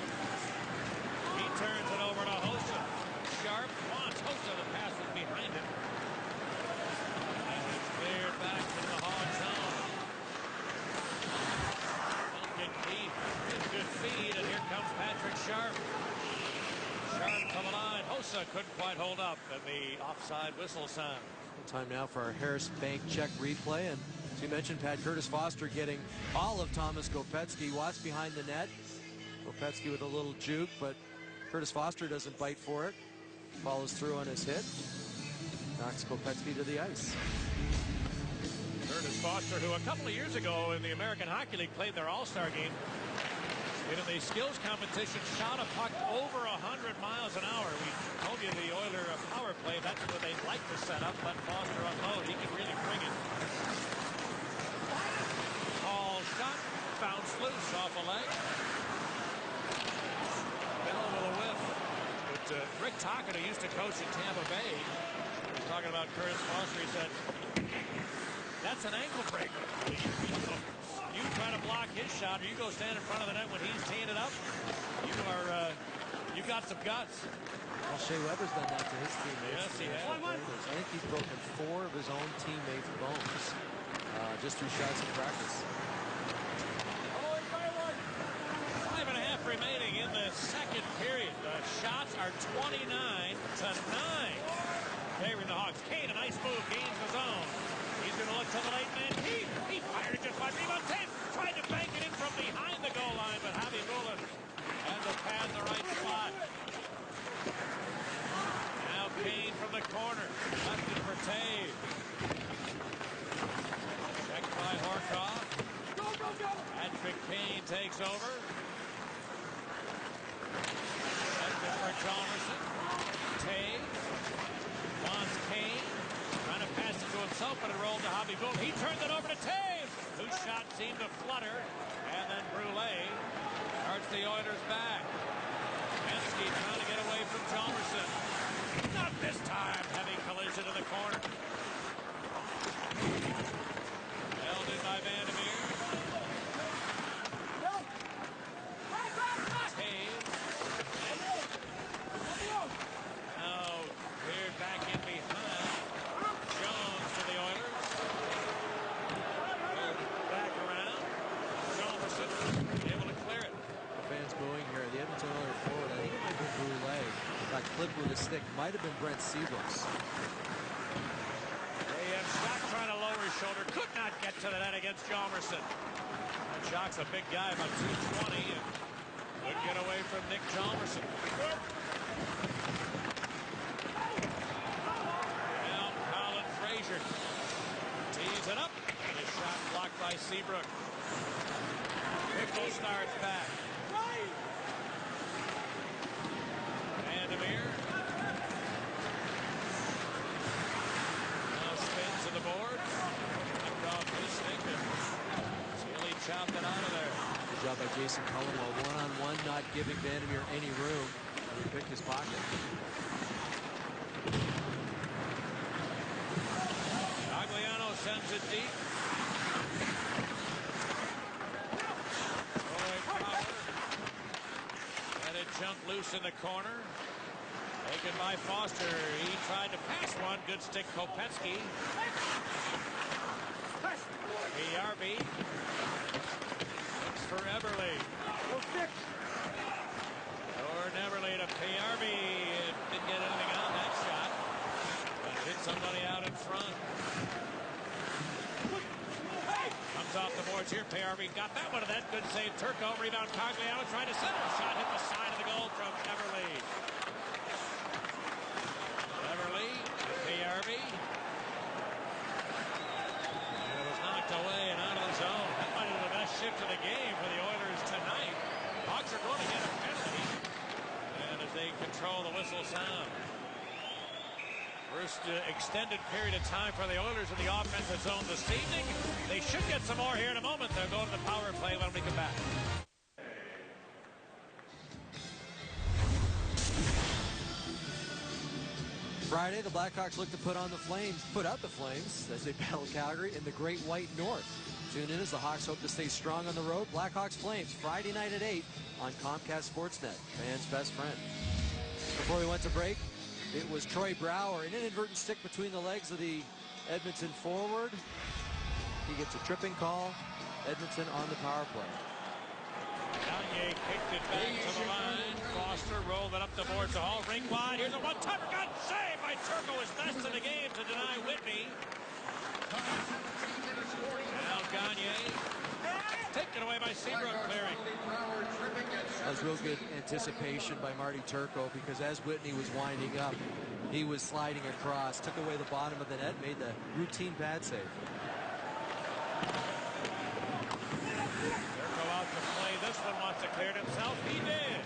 He turns it over to Hossa. Sharp wants Hossa. The pass was behind him. And it's cleared back into the Hog zone. Duncan Keith in good feed, and here comes Patrick Sharp. Sharp to the line. Hossa couldn't quite hold up, and the offside whistle sound. Time now for our Harris Bank check replay, and So you mentioned Pat Curtis Foster getting all of Thomas Kopetsky. Watts behind the net. Kopetsky with a little juke, but Curtis Foster doesn't bite for it. Follows through on his hit. Knocks Kopetsky to the ice. Curtis Foster, who a couple of years ago in the American Hockey League played their All-Star game, in the skills competition, shot a puck over 100 miles an hour. We told you the Oiler power play, that's where they like to set up. Let Foster unload. He can really bring it. Tall shot, bounced loose off a leg. Bell with a whiff. But Rick Tocchet, who used to coach in Tampa Bay, was talking about Curtis Foster. He said, that's an ankle breaker. You try to block his shot, or you go stand in front of the net when he's teeing it up, you got some guts. Well, Shea Weber's done that to his teammates. Yes, he has. I think he's broken 4 of his own teammates' bones just through shots in practice. 5.5 remaining in the second period. The shots are 29-9. Favoring the Hawks. Kane, a nice move, gains the zone. He's going to look to the late man. He fired it just by rebound. Tried to bank it in from behind the goal line, but Javi Bullen had the pad in the right spot. Now Kane from the corner. Left it for Taves. Checked by Horkoff. Patrick Kane takes over. Left it for Chalmerson. Taves. Wants Kane. Trying to pass it to himself, but it rolled to Javi Bullen. He turned it over to Taves, whose shot seemed to flutter, and then Brulé starts the Oilers back. Hensky trying to get away from Chalmerson. Not this time. Heavy collision in the corner. Held in by Vandermeer. Taves. Now cleared back in behind. Jones to the Oilers. Back around. Chalmerson able to clear it. Fans booing here. The Edmonton Oilers forward, I think it might have been Brulé. Got clipped with a stick. Might have been Brent Seabrooks. Shock trying to lower his shoulder. Could not get to the net against Chalmerson. And Shock's a big guy, about 220, and couldn't get away from Nick Chalmerson. Now Colin Fraser tees it up, and his shot blocked by Seabrook. Pickle starts back. Vandermeer. Now spins to the board. Knocked off his stick, and Sealy chopped it out of there. Good job by Jason Cullen. One-on-one, not giving Vandermeer any room. He picked his pocket. Agliano sends it deep. Roy Power. Let it jump loose in the corner. Taken by Foster. He tried to pass one. Good stick, Kopetsky. PRB. Looks for Everly. Or Everly to PRB. Didn't get anything on that shot. But hit somebody out in front. Comes off the boards here. PRB got that one of that. Good save. Turco. Rebound. Cogliano tried to center. Shot hit the side of the goal from Everly. Everly. PRB. And it was knocked away and out of the zone. That might have been the best shift of the game for the Oilers tonight. Hawks are going to get a penalty. And as they control the whistle sound. First extended period of time for the Oilers in the offensive zone this evening. They should get some more here in a moment. They'll go to the power play when we come back. Friday, the Blackhawks look to put out the Flames as they battle Calgary in the Great White North. Tune in as the Hawks hope to stay strong on the road. Blackhawks Flames, Friday night at 8 on Comcast Sportsnet, fans' best friend. Before we went to break, it was Troy Brouwer, an inadvertent stick between the legs of the Edmonton forward. He gets a tripping call. Edmonton on the power play. Gagne kicked it back to the line. Foster rolled it up the boards to Hall. Ring wide. Here's a one-timer. Got saved by Turco. His best in the game to deny Whitney. taken away by Seabrook clearing. That was real good anticipation by Marty Turco, because as Whitney was winding up, he was sliding across, took away the bottom of the net, made the routine pad save. Turco out to play. This one wants to clear it himself. He did.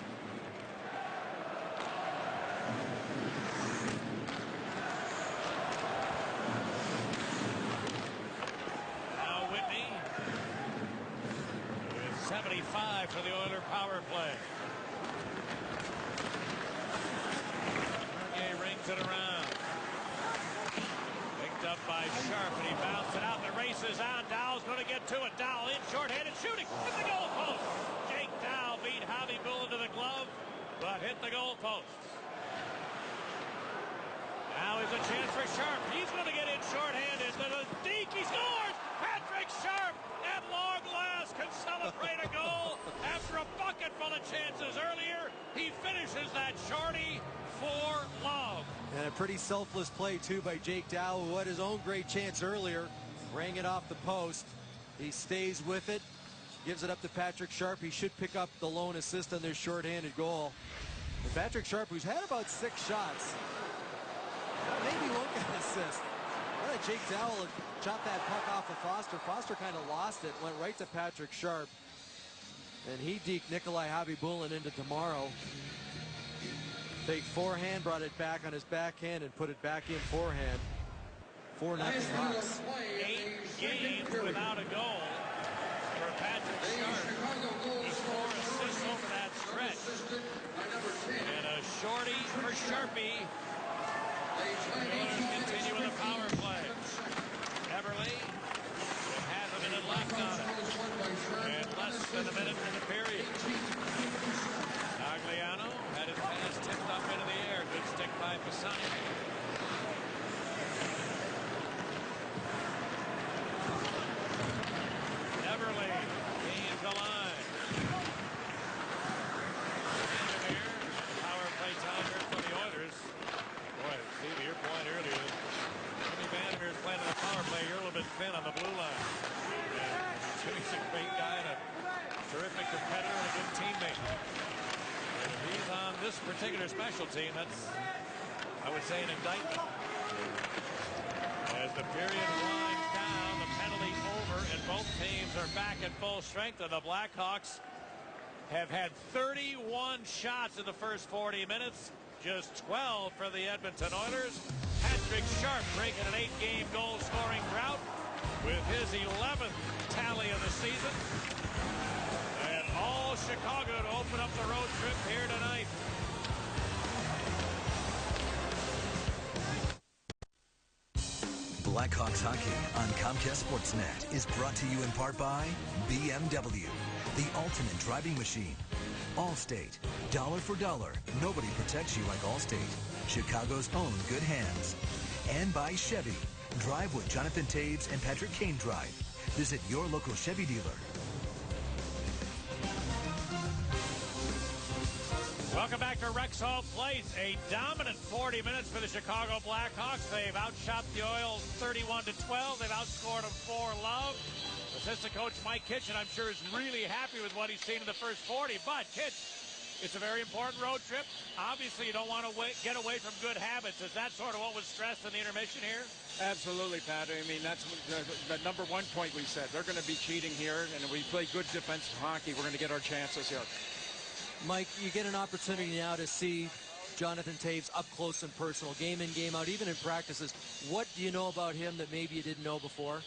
Now Whitney with 75 for the Oiler power play. Rings it around. Picked up by Sharp, and he bounced it out. The race is on. Dowell's going to get to it. Dowell in, short-handed, shooting. Hit the goal post. Jake Dowell beat Javi Bull into the glove, but hit the goal post. Now is a chance for Sharp. He's going to get in short-handed. To the deke. He scores. Patrick Sharp, at long last, can celebrate a goal after a bucket full of chances earlier. He finishes that shorty for love. And a pretty selfless play, too, by Jake Dowell, who had his own great chance earlier. Rang it off the post. He stays with it. Gives it up to Patrick Sharp. He should pick up the lone assist on their shorthanded goal. And Patrick Sharp, who's had about 6 shots, maybe won't get an assist. Jake Dowell chopped that puck off of Foster. Foster kind of lost it, went right to Patrick Sharp. And he deked Nikolai Habibulin into tomorrow. Fake forehand, brought it back on his backhand and put it back in forehand. 4-0 Hawks. 8 games without a goal for Patrick Sharp. With 4 assists over that stretch. And a shorty for Sharpie. Continue with a power play. Everly with half a minute left on it. And less than a minute in the period. Tagliano had his pass tipped up into the air. Good stick by Pisani. Everly gains the line. Vandermeer, power play time here for the Oilers. Boy, Steve, your point earlier. Jimmy Vandermeer's playing on the power play. You're a little bit thin on the blue line. And Jimmy's a great guy and a terrific competitor and a good teammate. And if he's on this particular special team, that's, I would say, an indictment. As the period winds down, the penalty over, and both teams are back at full strength, and the Blackhawks have had 31 shots in the first 40 minutes. Just 12 for the Edmonton Oilers. Patrick Sharp breaking an 8-game goal-scoring drought with his 11th tally of the season. And all Chicago to open up the road trip here tonight. Blackhawks hockey on Comcast Sportsnet is brought to you in part by BMW, the ultimate driving machine. Allstate, dollar for dollar, nobody protects you like Allstate. Chicago's own good hands. And by Chevy, drive what Jonathan Taves and Patrick Kane drive. Visit your local Chevy dealer. Welcome back to Rexall Place. A dominant 40 minutes for the Chicago Blackhawks. They've outshot the Oils 31-12. They've outscored them 4-love. Assistant coach Mike Kitchen, I'm sure, is really happy with what he's seen in the first 40. But, Kitch, it's a very important road trip. Obviously, you don't want to get away from good habits. Is that sort of what was stressed in the intermission here? Absolutely, Pat. I mean, that's the number one point we said. They're going to be cheating here, and if we play good defensive hockey, we're going to get our chances here. Mike, you get an opportunity now to see Jonathan Taves up close and personal, game in, game out, even in practices. What do you know about him that maybe you didn't know before?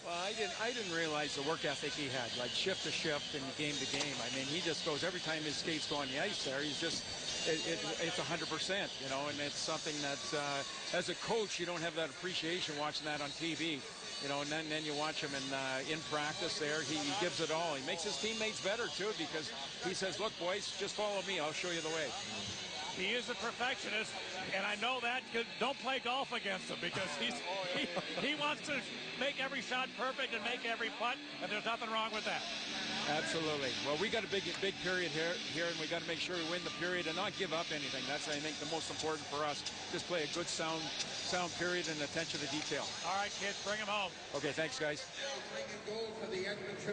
Well, I didn't realize the work ethic he had, like shift to shift and game to game. I mean, he just goes, every time his skates go on the ice there, he's just, it's 100%, you know, and it's something that, as a coach, you don't have that appreciation watching that on TV, you know, and then you watch him in practice there, he gives it all. He makes his teammates better, too, because he says, look, boys, just follow me, I'll show you the way. He is a perfectionist. And I know that because don't play golf against him because he wants to make every shot perfect and make every putt, and there's nothing wrong with that. Absolutely. Well, we got a big period here, and we got to make sure we win the period and not give up anything. That's, I think, the most important for us. Just play a good, sound period and attention to detail. All right, kids, bring him home. Okay, thanks, guys.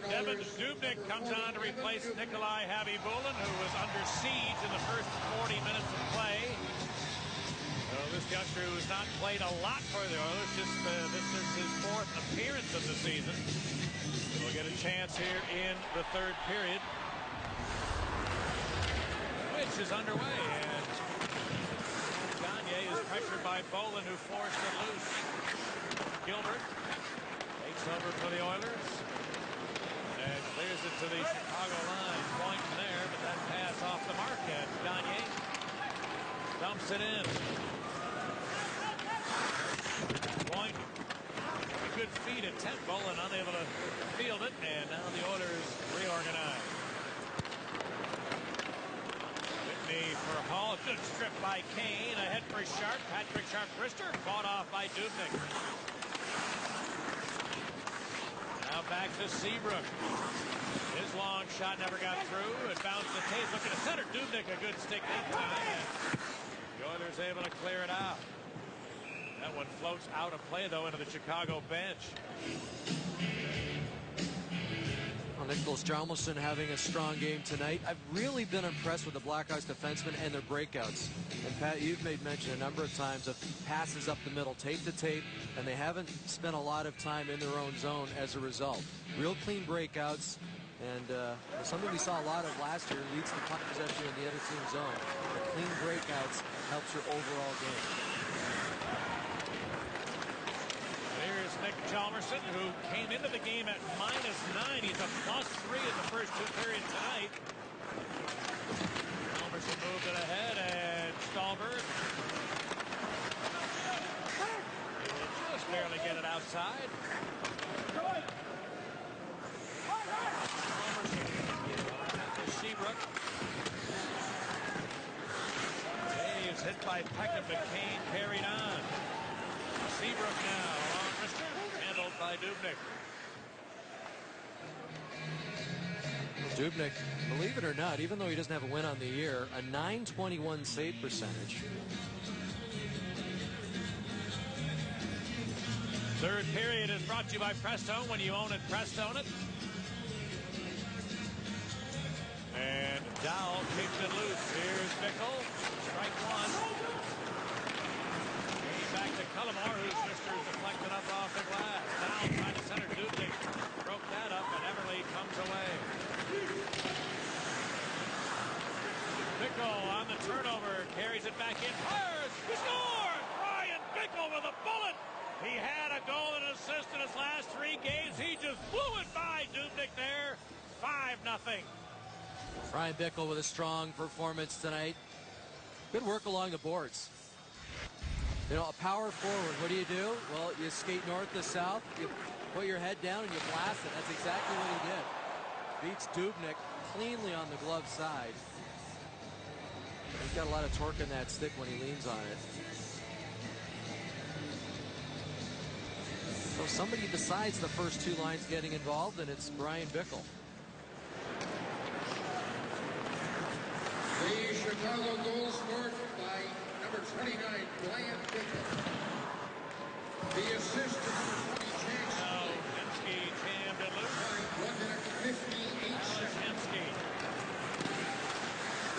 Devin Dubnyk comes on to replace Nikolai Habibulin, who was under siege in the first 40 minutes of play. So this youngster who has not played a lot for the Oilers, this is his fourth appearance of the season. We'll get a chance here in the third period, which is underway, and Gagne is pressured by Bolin, who forced it loose. Gilbert takes over for the Oilers and clears it to the Chicago line. Point there, but that pass off the mark, and Gagne dumps it in. Point. Good feed at 10. Bolin unable to field it, and now the Oilers reorganize. Whitney for Hall. Good strip by Kane. Ahead for Sharp. Patrick Sharp-Brister fought off by Dubnyk. Now back to Seabrook. His long shot never got through. It bounced the tape. Looking to center. Dubnyk a good stick that time. The Oilers able to clear it out. That one floats out of play, though, into the Chicago bench. Well, Nicholas Hjalmarsson having a strong game tonight. I've really been impressed with the Blackhawks defensemen and their breakouts. And Pat, you've made mention a number of times of passes up the middle, tape to tape, and they haven't spent a lot of time in their own zone as a result. Real clean breakouts, and something we saw a lot of last year, leads to puck possession in the other team's zone. The clean breakouts helps your overall game. Here's Nick Hjalmarsson, who came into the game at -9. He's a +3 in the first two periods tonight. Hjalmarsson moved it ahead, and Stallberg just barely get it outside. Seabrook. Dave's hit by Peckham, but Kane carried on. Seabrook now on Rister, handled by Dubnyk. Well, Dubnyk, believe it or not, even though he doesn't have a win on the year, a .921 save percentage. Third period is brought to you by Prestone. When you own it, Prestone it. And Dowell kicks it loose. Here's Bickle. Strike one. Back to Cullimore, whose sisters deflected up off the glass. Now trying to center. Dubnyk broke that up, and Everly comes away. Bickle on the turnover, carries it back in, fires, scores! Brian Bickle with a bullet. He had a goal and an assist in his last 3 games. He just blew it by Dubnyk there. 5-0. Brian Bickle with a strong performance tonight. Good work along the boards. You know, a power forward, what do? Well, you skate north to south, you put your head down and you blast it. That's exactly what he did. Beats Dubnyk cleanly on the glove side. He's got a lot of torque in that stick when he leans on it. So somebody besides the first two lines getting involved, and it's Brian Bickle. The Chicago goal scored by number 29, Brian Bickle. The assist to number 20, Chance. Now, Hemsky jammed it loose. 1 minute 58 seconds. Hemsky.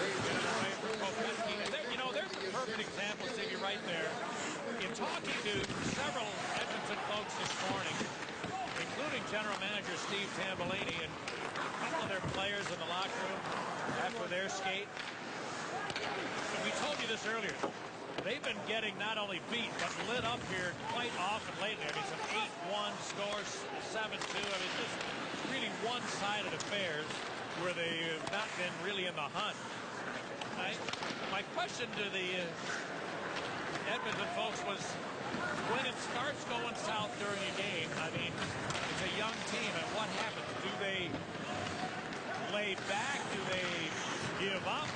Get it away from Kopecky. You know, there's a perfect example, Stevie, right there. In talking to several Edmonton folks this morning, including General Manager Steve Tambellini and a couple of their players in the locker room after their skate. And we told you this earlier. They've been getting not only beat, but lit up here quite often lately. I mean, some 8-1 scores, 7-2. I mean, just really one-sided affairs where they have not been really in the hunt. My question to the Edmonton folks was, when it starts going south during a game, I mean, it's a young team, and what happens? Do they lay back? Do they give up?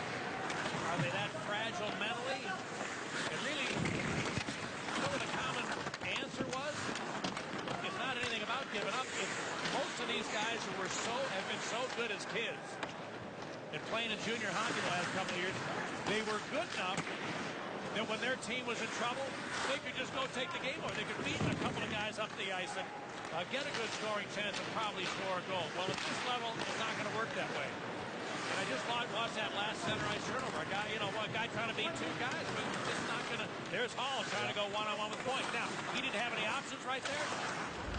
Are they that fragile mentally? It given up. Most of these guys who have been so good as kids and playing in junior hockey the last couple of years, they were good enough that when their team was in trouble, they could just go take the game over. They could beat a couple of guys up the ice and get a good scoring chance and probably score a goal. Well, at this level, it's not going to work that way. And I just watched that last center ice turnover. A guy trying to beat two guys, but it's just not going to. There's Hall trying to go one-on-one with Point. Now, he didn't have any options right there,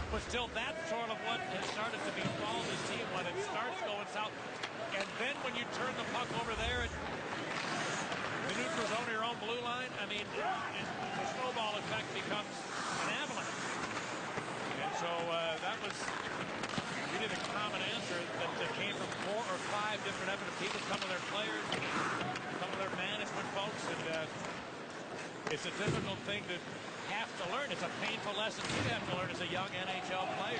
but still, that's sort of what has started to befall this team when it starts going south. And then when you turn the puck over there at the neutral zone, your own blue line, I mean, the snowball effect becomes an avalanche. And so that was really the common answer that came from 4 or 5 different Edmonton people, some of their players, some of their management folks, and it's a difficult thing to have to learn. It's a painful lesson you have to learn as a young NHL player.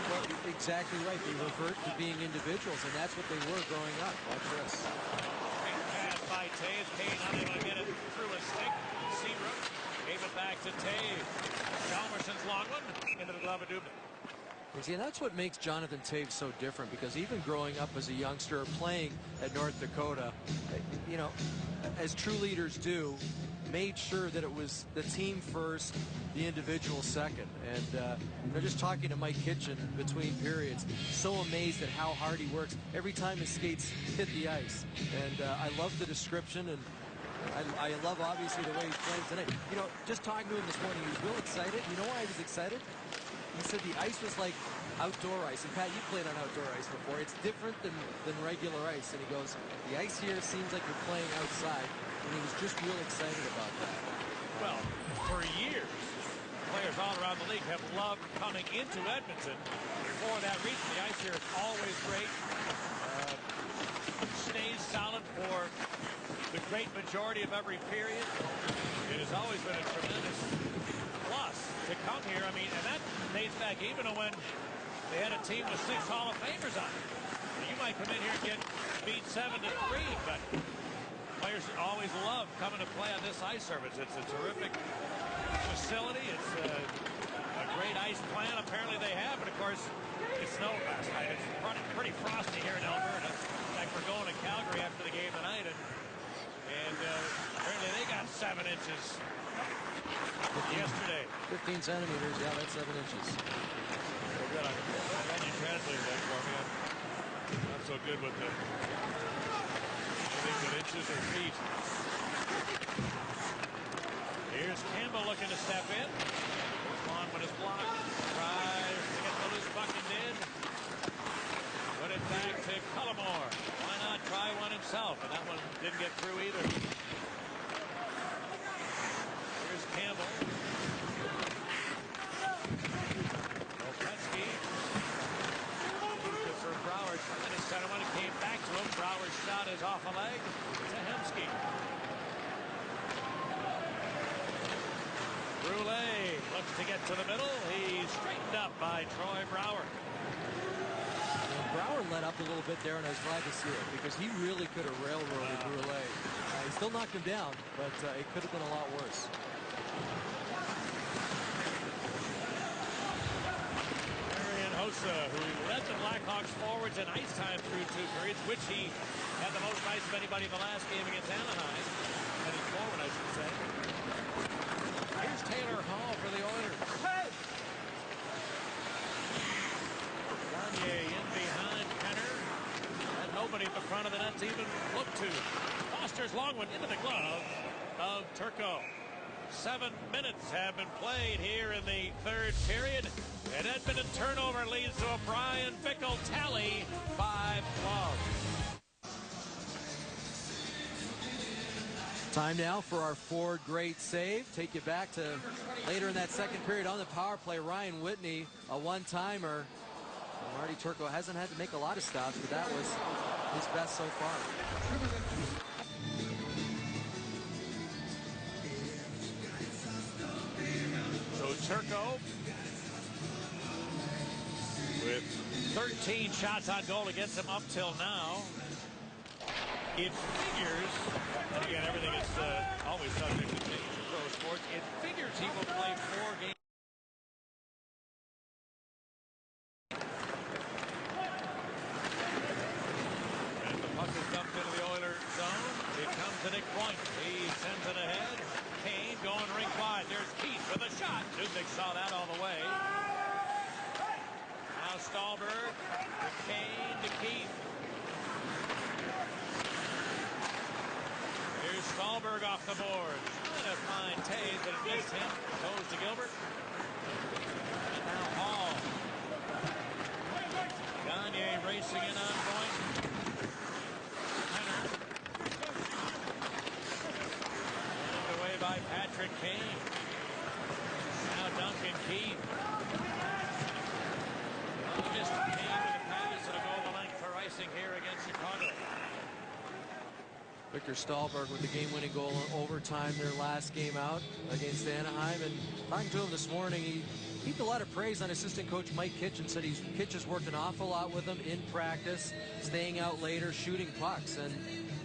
Well, exactly right. They revert to being individuals, and that's what they were growing up. Watch this. Great pass by Taves. Kane unable to get it through a stick. Seabrook gave it back to Taves. Chalmerson's long one into the glove of Dubin. You see, and that's what makes Jonathan Taves so different, because even growing up as a youngster, playing at North Dakota, you know, as true leaders do, made sure that it was the team first, the individual second. And you know, just talking to Mike Kitchen between periods, so amazed at how hard he works every time his skates hit the ice. And I love the description, and I love, obviously, the way he's playing tonight. You know, just talking to him this morning, he was real excited. You know why he was excited? He said the ice was like outdoor ice. And Pat, you played on outdoor ice before. It's different than regular ice. And he goes, the ice here seems like you're playing outside. And he was just real excited about that. Well, for years, players all around the league have loved coming into Edmonton for that reason. The ice here is always great. Stays solid for the great majority of every period. It has always been a tremendous plus to come here. I mean, and that dates back even to when they had a team with 6 Hall of Famers on it. You might come in here and get beat 7-3, but players always love coming to play on this ice surface. It's a terrific facility. It's a great ice plant. Apparently they have, and of course, it snowed last night. It's pretty frosty here in Alberta. In fact, we're going to Calgary after the game tonight, and apparently they got 7 inches yesterday. 15 centimeters, yeah, that's 7 inches. So good. I'm glad you translated that for me. I'm not so good with the inches or feet. Here's Campbell looking to step in. Goes long with his block. Tries to get the loose puck and did. Put it back to Cullimore. Why not try one himself? And that one didn't get through either. Here's Campbell. Opetsky. Used it for Brouwer. And his center one came back to him. Brouwer's shot is off a leg to Hemsky. Brule looks to get to the middle. He's straightened up by Troy Brouwer. Brouwer let up a little bit there, and I was glad to see it, because he really could have railroaded Brule. He still knocked him down, but it could have been a lot worse. Marian Hossa, who led the Blackhawks forwards in ice time through 2 periods, which he had the most ice of anybody in the last game against Anaheim. Heading forward, I should say. Here's Taylor Hall for the Oilers. Hey! Gagne in behind Penner. And nobody at the front of the net to even look to. Foster's long one into the glove of Turco. 7 minutes have been played here in the 3rd period. And Edmonton turnover leads to a Brian Bickle tally, 5 gloves. Time now for our Ford great save. Take you back to later in that 2nd period on the power play. Ryan Whitney, a one-timer. Marty Turco hasn't had to make a lot of stops, but that was his best so far. So Turco with 13 shots on goal against him up till now. It figures, and again, everything is always subject to change in pro sports, it figures he will play 4 games. Stolberg off the board. Trying to find Taves, but it missed him. Goes to Gilbert. And now Hall. Gagne racing in on point. Penner. And away by Patrick Kane. Now Duncan Keith. He missed Kane with a pass. It'll go the length for icing here against Chicago. Victor Stalberg with the game-winning goal in overtime their last game out against Anaheim. And talking to him this morning, he heaped a lot of praise on assistant coach Mike Kitchen. Said Kitch has worked an awful lot with him in practice, staying out later, shooting pucks. And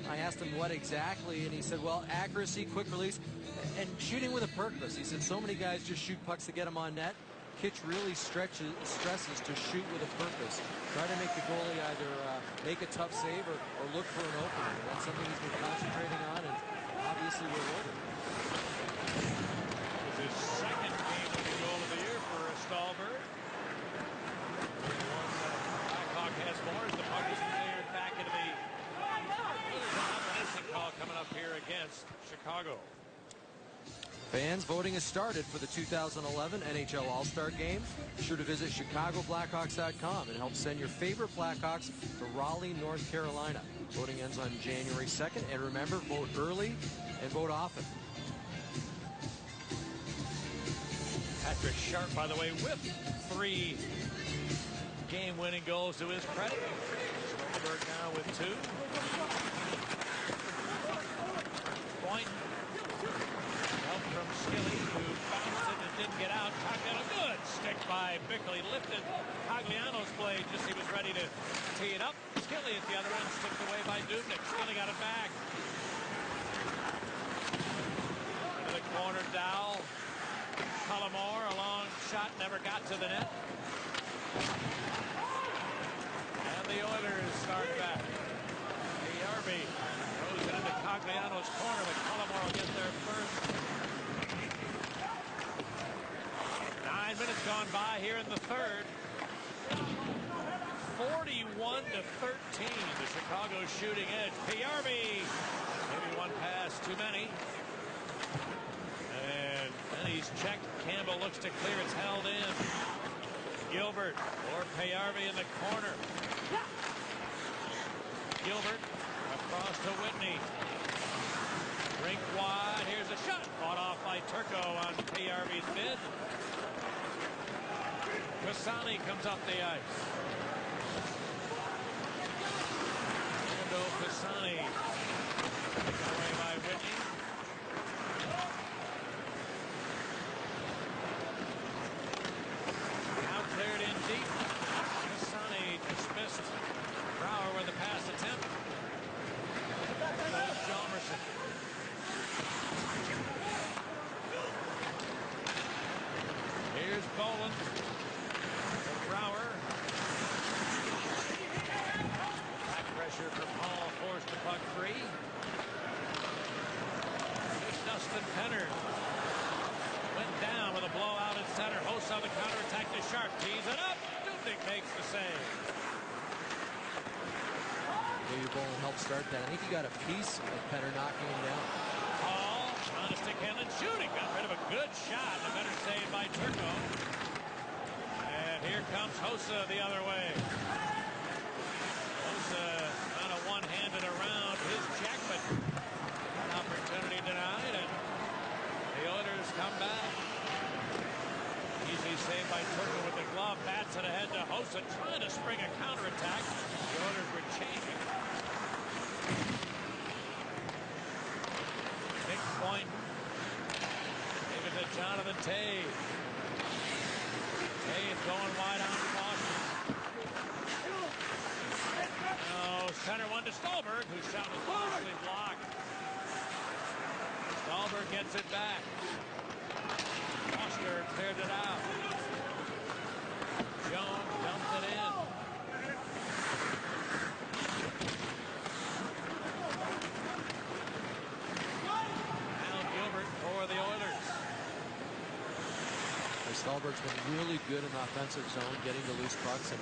I asked him what exactly, and he said, well, accuracy, quick release, and shooting with a purpose. He said so many guys just shoot pucks to get them on net. Kitch really stresses to shoot with a purpose. Try to make the goalie either make a tough save or look for an opening. That's something he's been concentrating on and obviously rewarded. This is his second game-winning goal of the year for Stalberg. One Blackhawk has more as the puck is cleared back into the icing call coming up here against Chicago. Fans, voting has started for the 2011 NHL All-Star Game. Be sure to visit ChicagoBlackhawks.com and help send your favorite Blackhawks to Raleigh, North Carolina. Voting ends on January 2nd. And remember, vote early and vote often. Patrick Sharp, by the way, with 3 game-winning goals to his credit. Stolberg now with 2. Point. Help from Skilly, who bounced it and didn't get out. Got a good stick by Bickley. Lifted Cogliano's blade just as he was ready to tee it up. Skilly at the other end, sticked away by Dubnyk. Skilly got it back. Into the corner, Dowell. Cullimore, a long shot, never got to the net. And the Oilers start back. Yarby throws it into Cogliano's corner, but Cullimore will get there first. 9 minutes gone by here in the third. 41-13, the Chicago shooting edge. Yarby, maybe one pass too many. And then he's checked. Campbell looks to clear. It's held in. Gilbert or Yarby in the corner. Gilbert across to Whitney. Rink wide. Here's a shot. Fought off by Turco on Yarby's mid. Cassani comes up the ice. Ando Cassani. Taken away by Whitney. Now cleared in deep. Cassani dismissed. Brouwer with the pass attempt. Goes Hjalmarsson. Here's Boland. Brouwer. Back pressure for Paul, forced the puck free. Here's Dustin Penner. Went down with a blowout at center. Hossa on the counterattack to Sharp. Tees it up. Dubnyk makes the save. Maybe Boland helped start that. I think he got a piece of Penner knocking him down. Paul trying to stick Henlin shooting. Got rid of a good shot. A better save by Turco. And here comes Hossa the other way. Hossa kind of one-handed around his check, but an opportunity denied, and the Oilers come back. Easy save by Turco with the glove. Bats it ahead to Hossa, trying to spring a counterattack. The Oilers were changing. Big point. Give it to Jonathan Toews. Toews going wide on Foster. Oh, center one to Stalberg, whose shot was partially blocked. Stalberg gets it back. Foster cleared it out. Jones dumped it in. Now Gilbert for the Oilers. Stalberg's been really good in the offensive zone, getting to loose pucks, and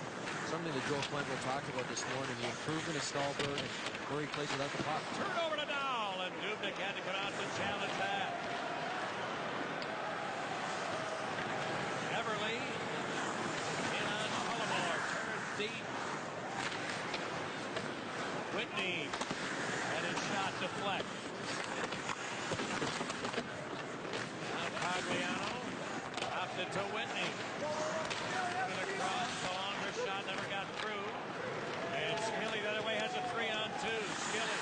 something that Joe Flint will talk about this morning, the improvement of Stallberg and where he plays without the puck. Turn over to Dowell, and Dubnyk Dubnik had to come out to challenge that. Everly in on Tullamore. Turns deep. Whitney had his shot deflect. Now Pagliano dropped it to Whitney. Put it across. The longer shot never got through. And Skilly the other way has a 3-on-2. Skilly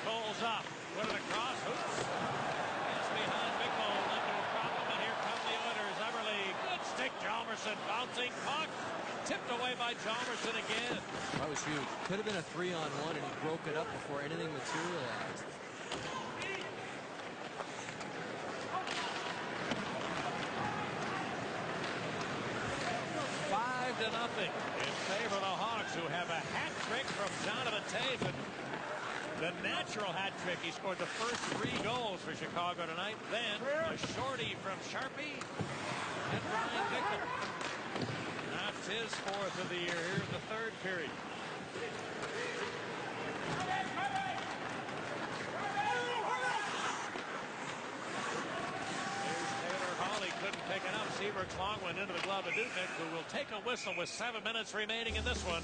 pulls up. Put it across. Oops. It's behind Bickle. Into a problem. And here come the Oilers. Everly. Good stick. Jalmerson bouncing puck. Tipped away by Jalmerson again. That was huge. Could have been a 3-on-1, and he broke it up before anything materialized. 5-0 in favor of the Hawks, who have a hat trick from Jonathan Toews. And the natural hat trick. He scored the first 3 goals for Chicago tonight. Then a shorty from Sharpie and Brian Bickle. That's his 4th of the year here in the 3rd period. Couldn't pick it up. Seabrook's long one into the glove of Dubnik, who will take a whistle with 7 minutes remaining in this one.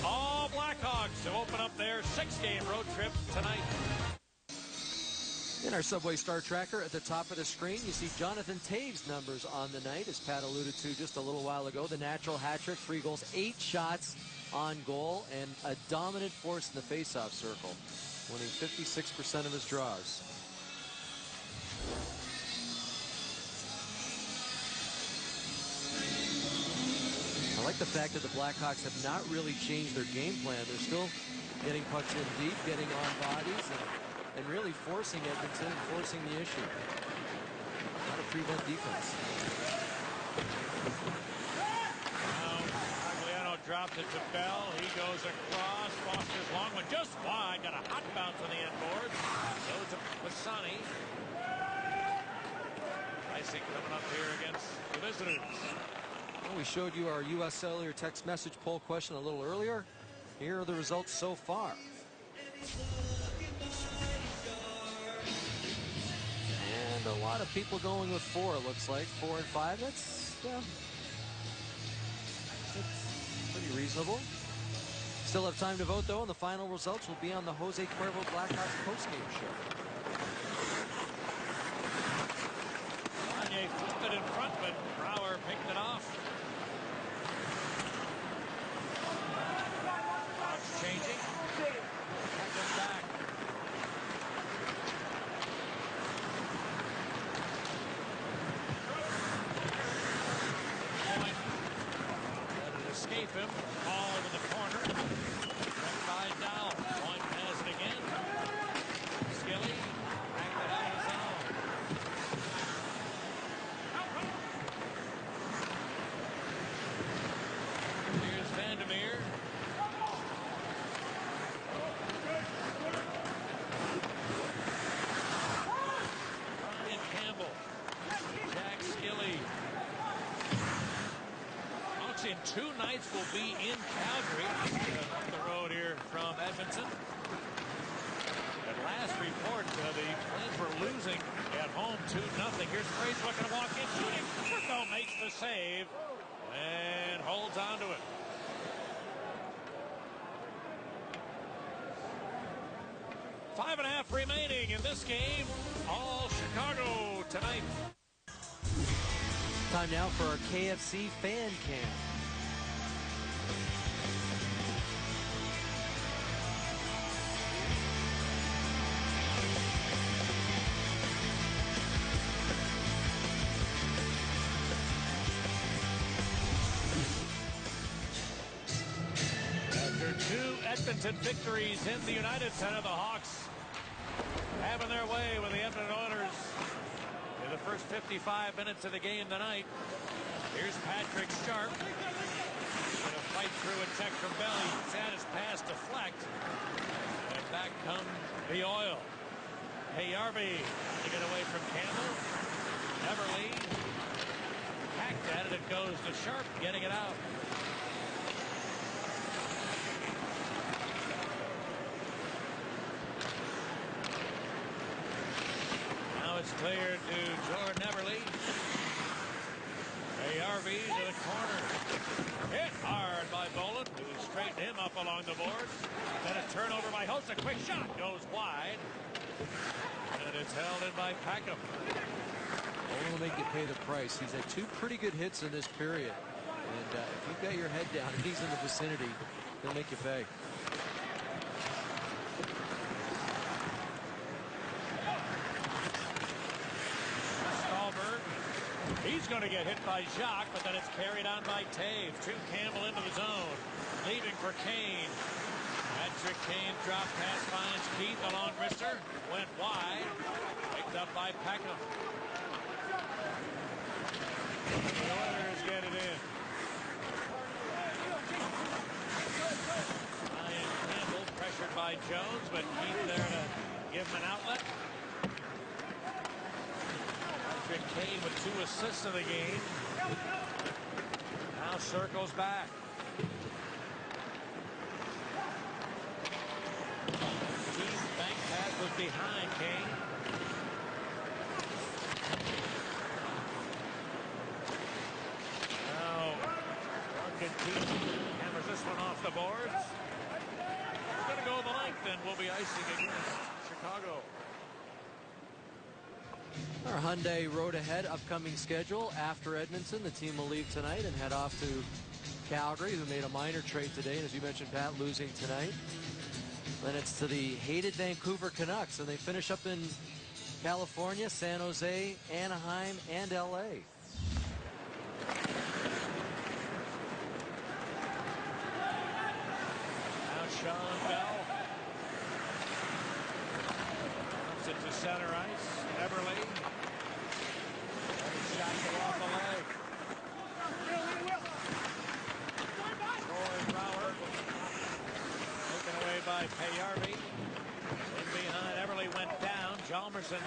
All Blackhawks to open up their 6-game road trip tonight. In our Subway Star Tracker at the top of the screen, you see Jonathan Toews' numbers on the night, as Pat alluded to just a little while ago. The natural hat trick, 3 goals, 8 shots on goal, and a dominant force in the faceoff circle, winning 56% of his draws. I like the fact that the Blackhawks have not really changed their game plan. They're still getting pucks in deep, getting on bodies, and really forcing Edmonton, forcing the issue. How to prevent defense. Now, Pagliano dropped it to Bell. He goes across. Foster's long one just wide. Got a hot bounce on the end boards. Goes to Pisani. Icing coming up here against the visitors. Well, we showed you our U.S. Cellular text message poll question a little earlier. Here are the results so far. And a lot of people going with 4, it looks like. 4 and 5. That's pretty reasonable. Still have time to vote, though, and the final results will be on the Jose Cuervo Blackhawks postgame show. Kanye flipped it in front, but Brouwer picked it off. Hawks changing. Captain back. Point. Let it escape him. Ball into the corner. Left by Dow. Point has it again. Skilly. Back it out of his own. Here's Vandermeer. Ryan Campbell. Jack Skilly. Hawks in 2 nights will be in Calgary. Up the road here from Edmonton. At last report, the Flames were losing at home 2-0. Here's Fraser looking to walk in, shooting. Turco makes the save and holds on to it. Five and a half remaining in this game. All Chicago tonight. Time now for our KFC fan cam. After 2 Edmonton victories in the United Center, the Hawks having their way with the Edmonton Oilers in the first 55 minutes of the game tonight. Here's Patrick Sharp. Going to fight through a check from Bell. He's had his pass deflect. And back come the Oil. Hayarby to get away from Campbell. Everly hacked at it. It goes to Sharp, getting it out. cleared to Jordan Everly. ARV to the corner. Hit hard by Bolin, who straightened him up along the boards. Then a turnover by Host. A quick shot goes wide. And it's held in by Packham. Bolin will make you pay the price. He's had 2 pretty good hits in this period. And if you've got your head down and he's in the vicinity, he'll make you pay. He's going to get hit by Jacques, but then it's carried on by Taves. To Campbell into the zone. Leaving for Kane. Patrick Kane drop pass finds Keith along wrister. Went wide. Picked up by Packham. The Oilers get it in. Ryan Campbell pressured by Jones, but Keith there to give him an outlet. Patrick Kane with 2 assists in the game. Now circles back. Keith bank pass was behind Kane. Now Duncan Keith hammers this one off the boards. It's going to go the length and will be icing against Chicago. Our Hyundai road ahead upcoming schedule after Edmonton. The team will leave tonight and head off to Calgary, who made a minor trade today. And as you mentioned, Pat, losing tonight. Then it's to the hated Vancouver Canucks, and they finish up in California, San Jose, Anaheim, and LA. Now Sean Bell dumps it to center ice. Everly. Shot go off the leg. Troy Bauer. Taken away by Payarvi. In behind, Everly went down. Hjalmarsson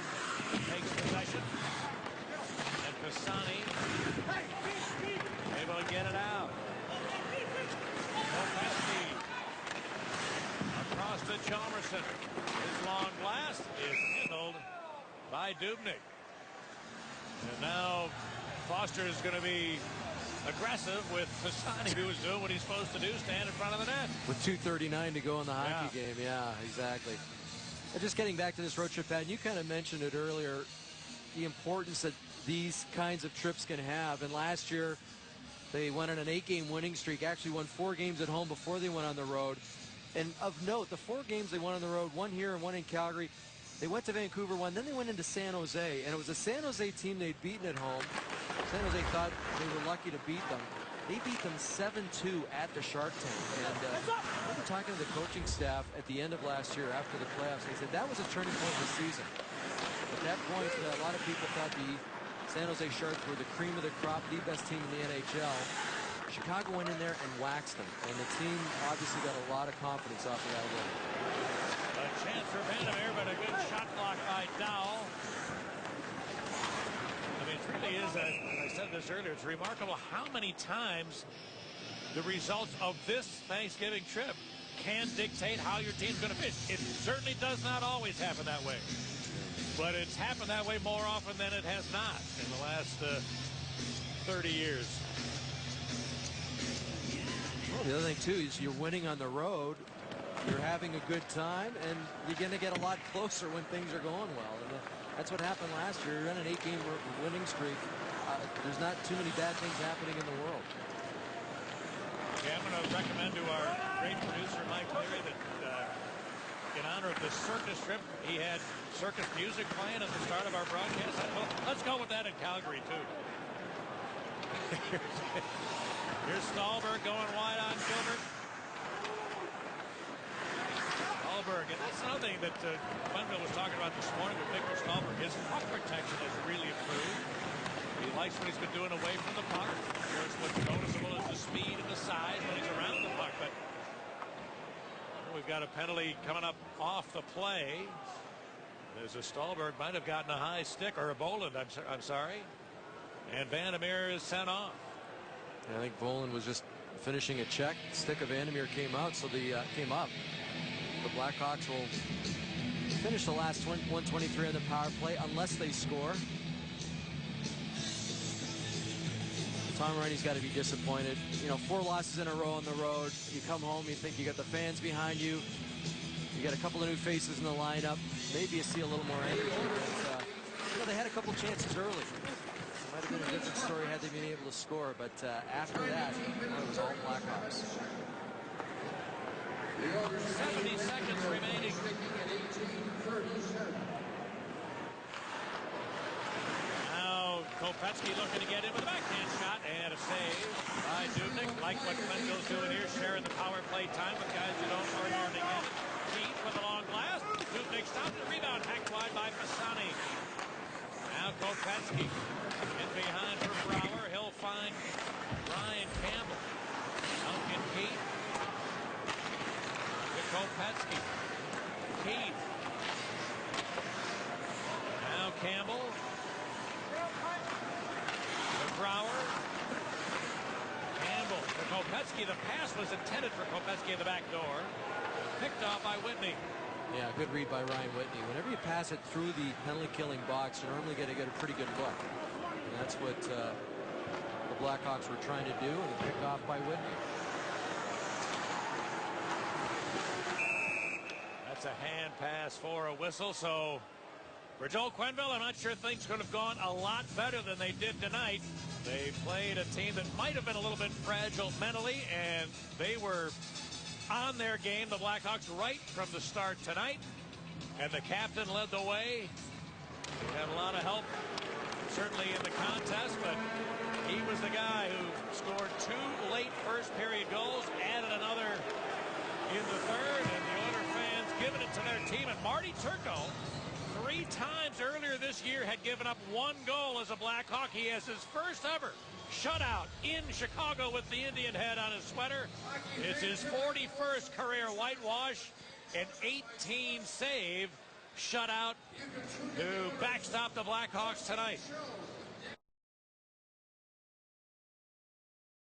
takes possession. And Pisani able to get it out. Kopecky. Across to Hjalmarsson. His long blast is handled by Dubnyk. And now Foster is going to be aggressive with Pisani, who is doing what he's supposed to do, stand in front of the net. With 2:39 to go in the hockey game. Yeah, exactly. And just getting back to this road trip, Pat, and you kind of mentioned it earlier, the importance that these kinds of trips can have. And last year, they went on an 8-game winning streak, actually won 4 games at home before they went on the road. And of note, the 4 games they won on the road, 1 here and 1 in Calgary, they went to Vancouver, won, then they went into San Jose, and it was a San Jose team they'd beaten at home. San Jose thought they were lucky to beat them. They beat them 7-2 at the Shark Tank. And I remember talking to the coaching staff at the end of last year after the playoffs. They said that was a turning point in the season. At that point, a lot of people thought the San Jose Sharks were the cream of the crop, the best team in the NHL. Chicago went in there and waxed them, and the team obviously got a lot of confidence off of that win. A chance for Vandermeer, but a good shot block by Dowell. I mean, it really is, I said this earlier, it's remarkable how many times the results of this Thanksgiving trip can dictate how your team's going to finish. It certainly does not always happen that way. But it's happened that way more often than it has not in the last 30 years. Well, the other thing, too, is you're winning on the road. You're having a good time, and you're going to get a lot closer when things are going well. And that's what happened last year. You're on an 8-game winning streak. There's not too many bad things happening in the world. Okay, I'm going to recommend to our great producer, Mike Leary, that in honor of the circus trip, he had circus music playing at the start of our broadcast. Well, let's go with that in Calgary, too. Here's Stahlberg going wide on Gilbert. Stahlberg, and that's another thing that Quenneville was talking about this morning with Victor Stahlberg. His puck protection has really improved. He likes what he's been doing away from the puck. Of course, what's noticeable is the speed and the size when he's around the puck. But we've got a penalty coming up off the play. There's a Stahlberg might have gotten a high stick, or a Boland, I'm sorry. And Vandermeer is sent off. I think Boland was just finishing a check. Stick of Vandermeer came out, so the came up. The Blackhawks will Finish the last 123 on the power play unless they score. Tom Rennie's got to be disappointed. You know, 4 losses in a row on the road. You come home, you think you got the fans behind you. You got a couple of new faces in the lineup. Maybe you see a little more energy. But, you know, they had a couple chances early. It might have been a different story had they been able to score. But after that, it was all Blackhawks. 70 seconds remaining. Now Kopetsky looking to get in with a backhand shot and a save by Dubnyk. Like what Quenneville's doing here, sharing the power play time with guys who don't ordinarily get it. Keith with a long blast. Dubnyk stopped the rebound, hacked wide by Pisani. Now Kopetsky in behind for Brouwer. He'll find Ryan Campbell. Duncan Keith. Kopetsky. Keith. Now Campbell. To Brouwer. Campbell for Kopetsky. The pass was intended for Kopetsky in the back door. Picked off by Whitney. Yeah, good read by Ryan Whitney. Whenever you pass it through the penalty-killing box, you're normally going to get a pretty good look. And that's what the Blackhawks were trying to do, and the pick off by Whitney. That's a hand pass for a whistle. So for Joel Quenneville, I'm not sure things could have gone a lot better than they did tonight. They played a team that might have been a little bit fragile mentally, and they were on their game, the Blackhawks, right from the start tonight. And the captain led the way. He had a lot of help, certainly in the contest, but he was the guy who scored 2 late first period goals, added another in the third, and the Oilers fans giving it to their team. And Marty Turco, 3 times earlier this year, had given up 1 goal as a Blackhawk. He has his first ever shutout in Chicago with the Indian head on his sweater. It's his 41st career whitewash, an 18-save shutout to backstop the Blackhawks tonight.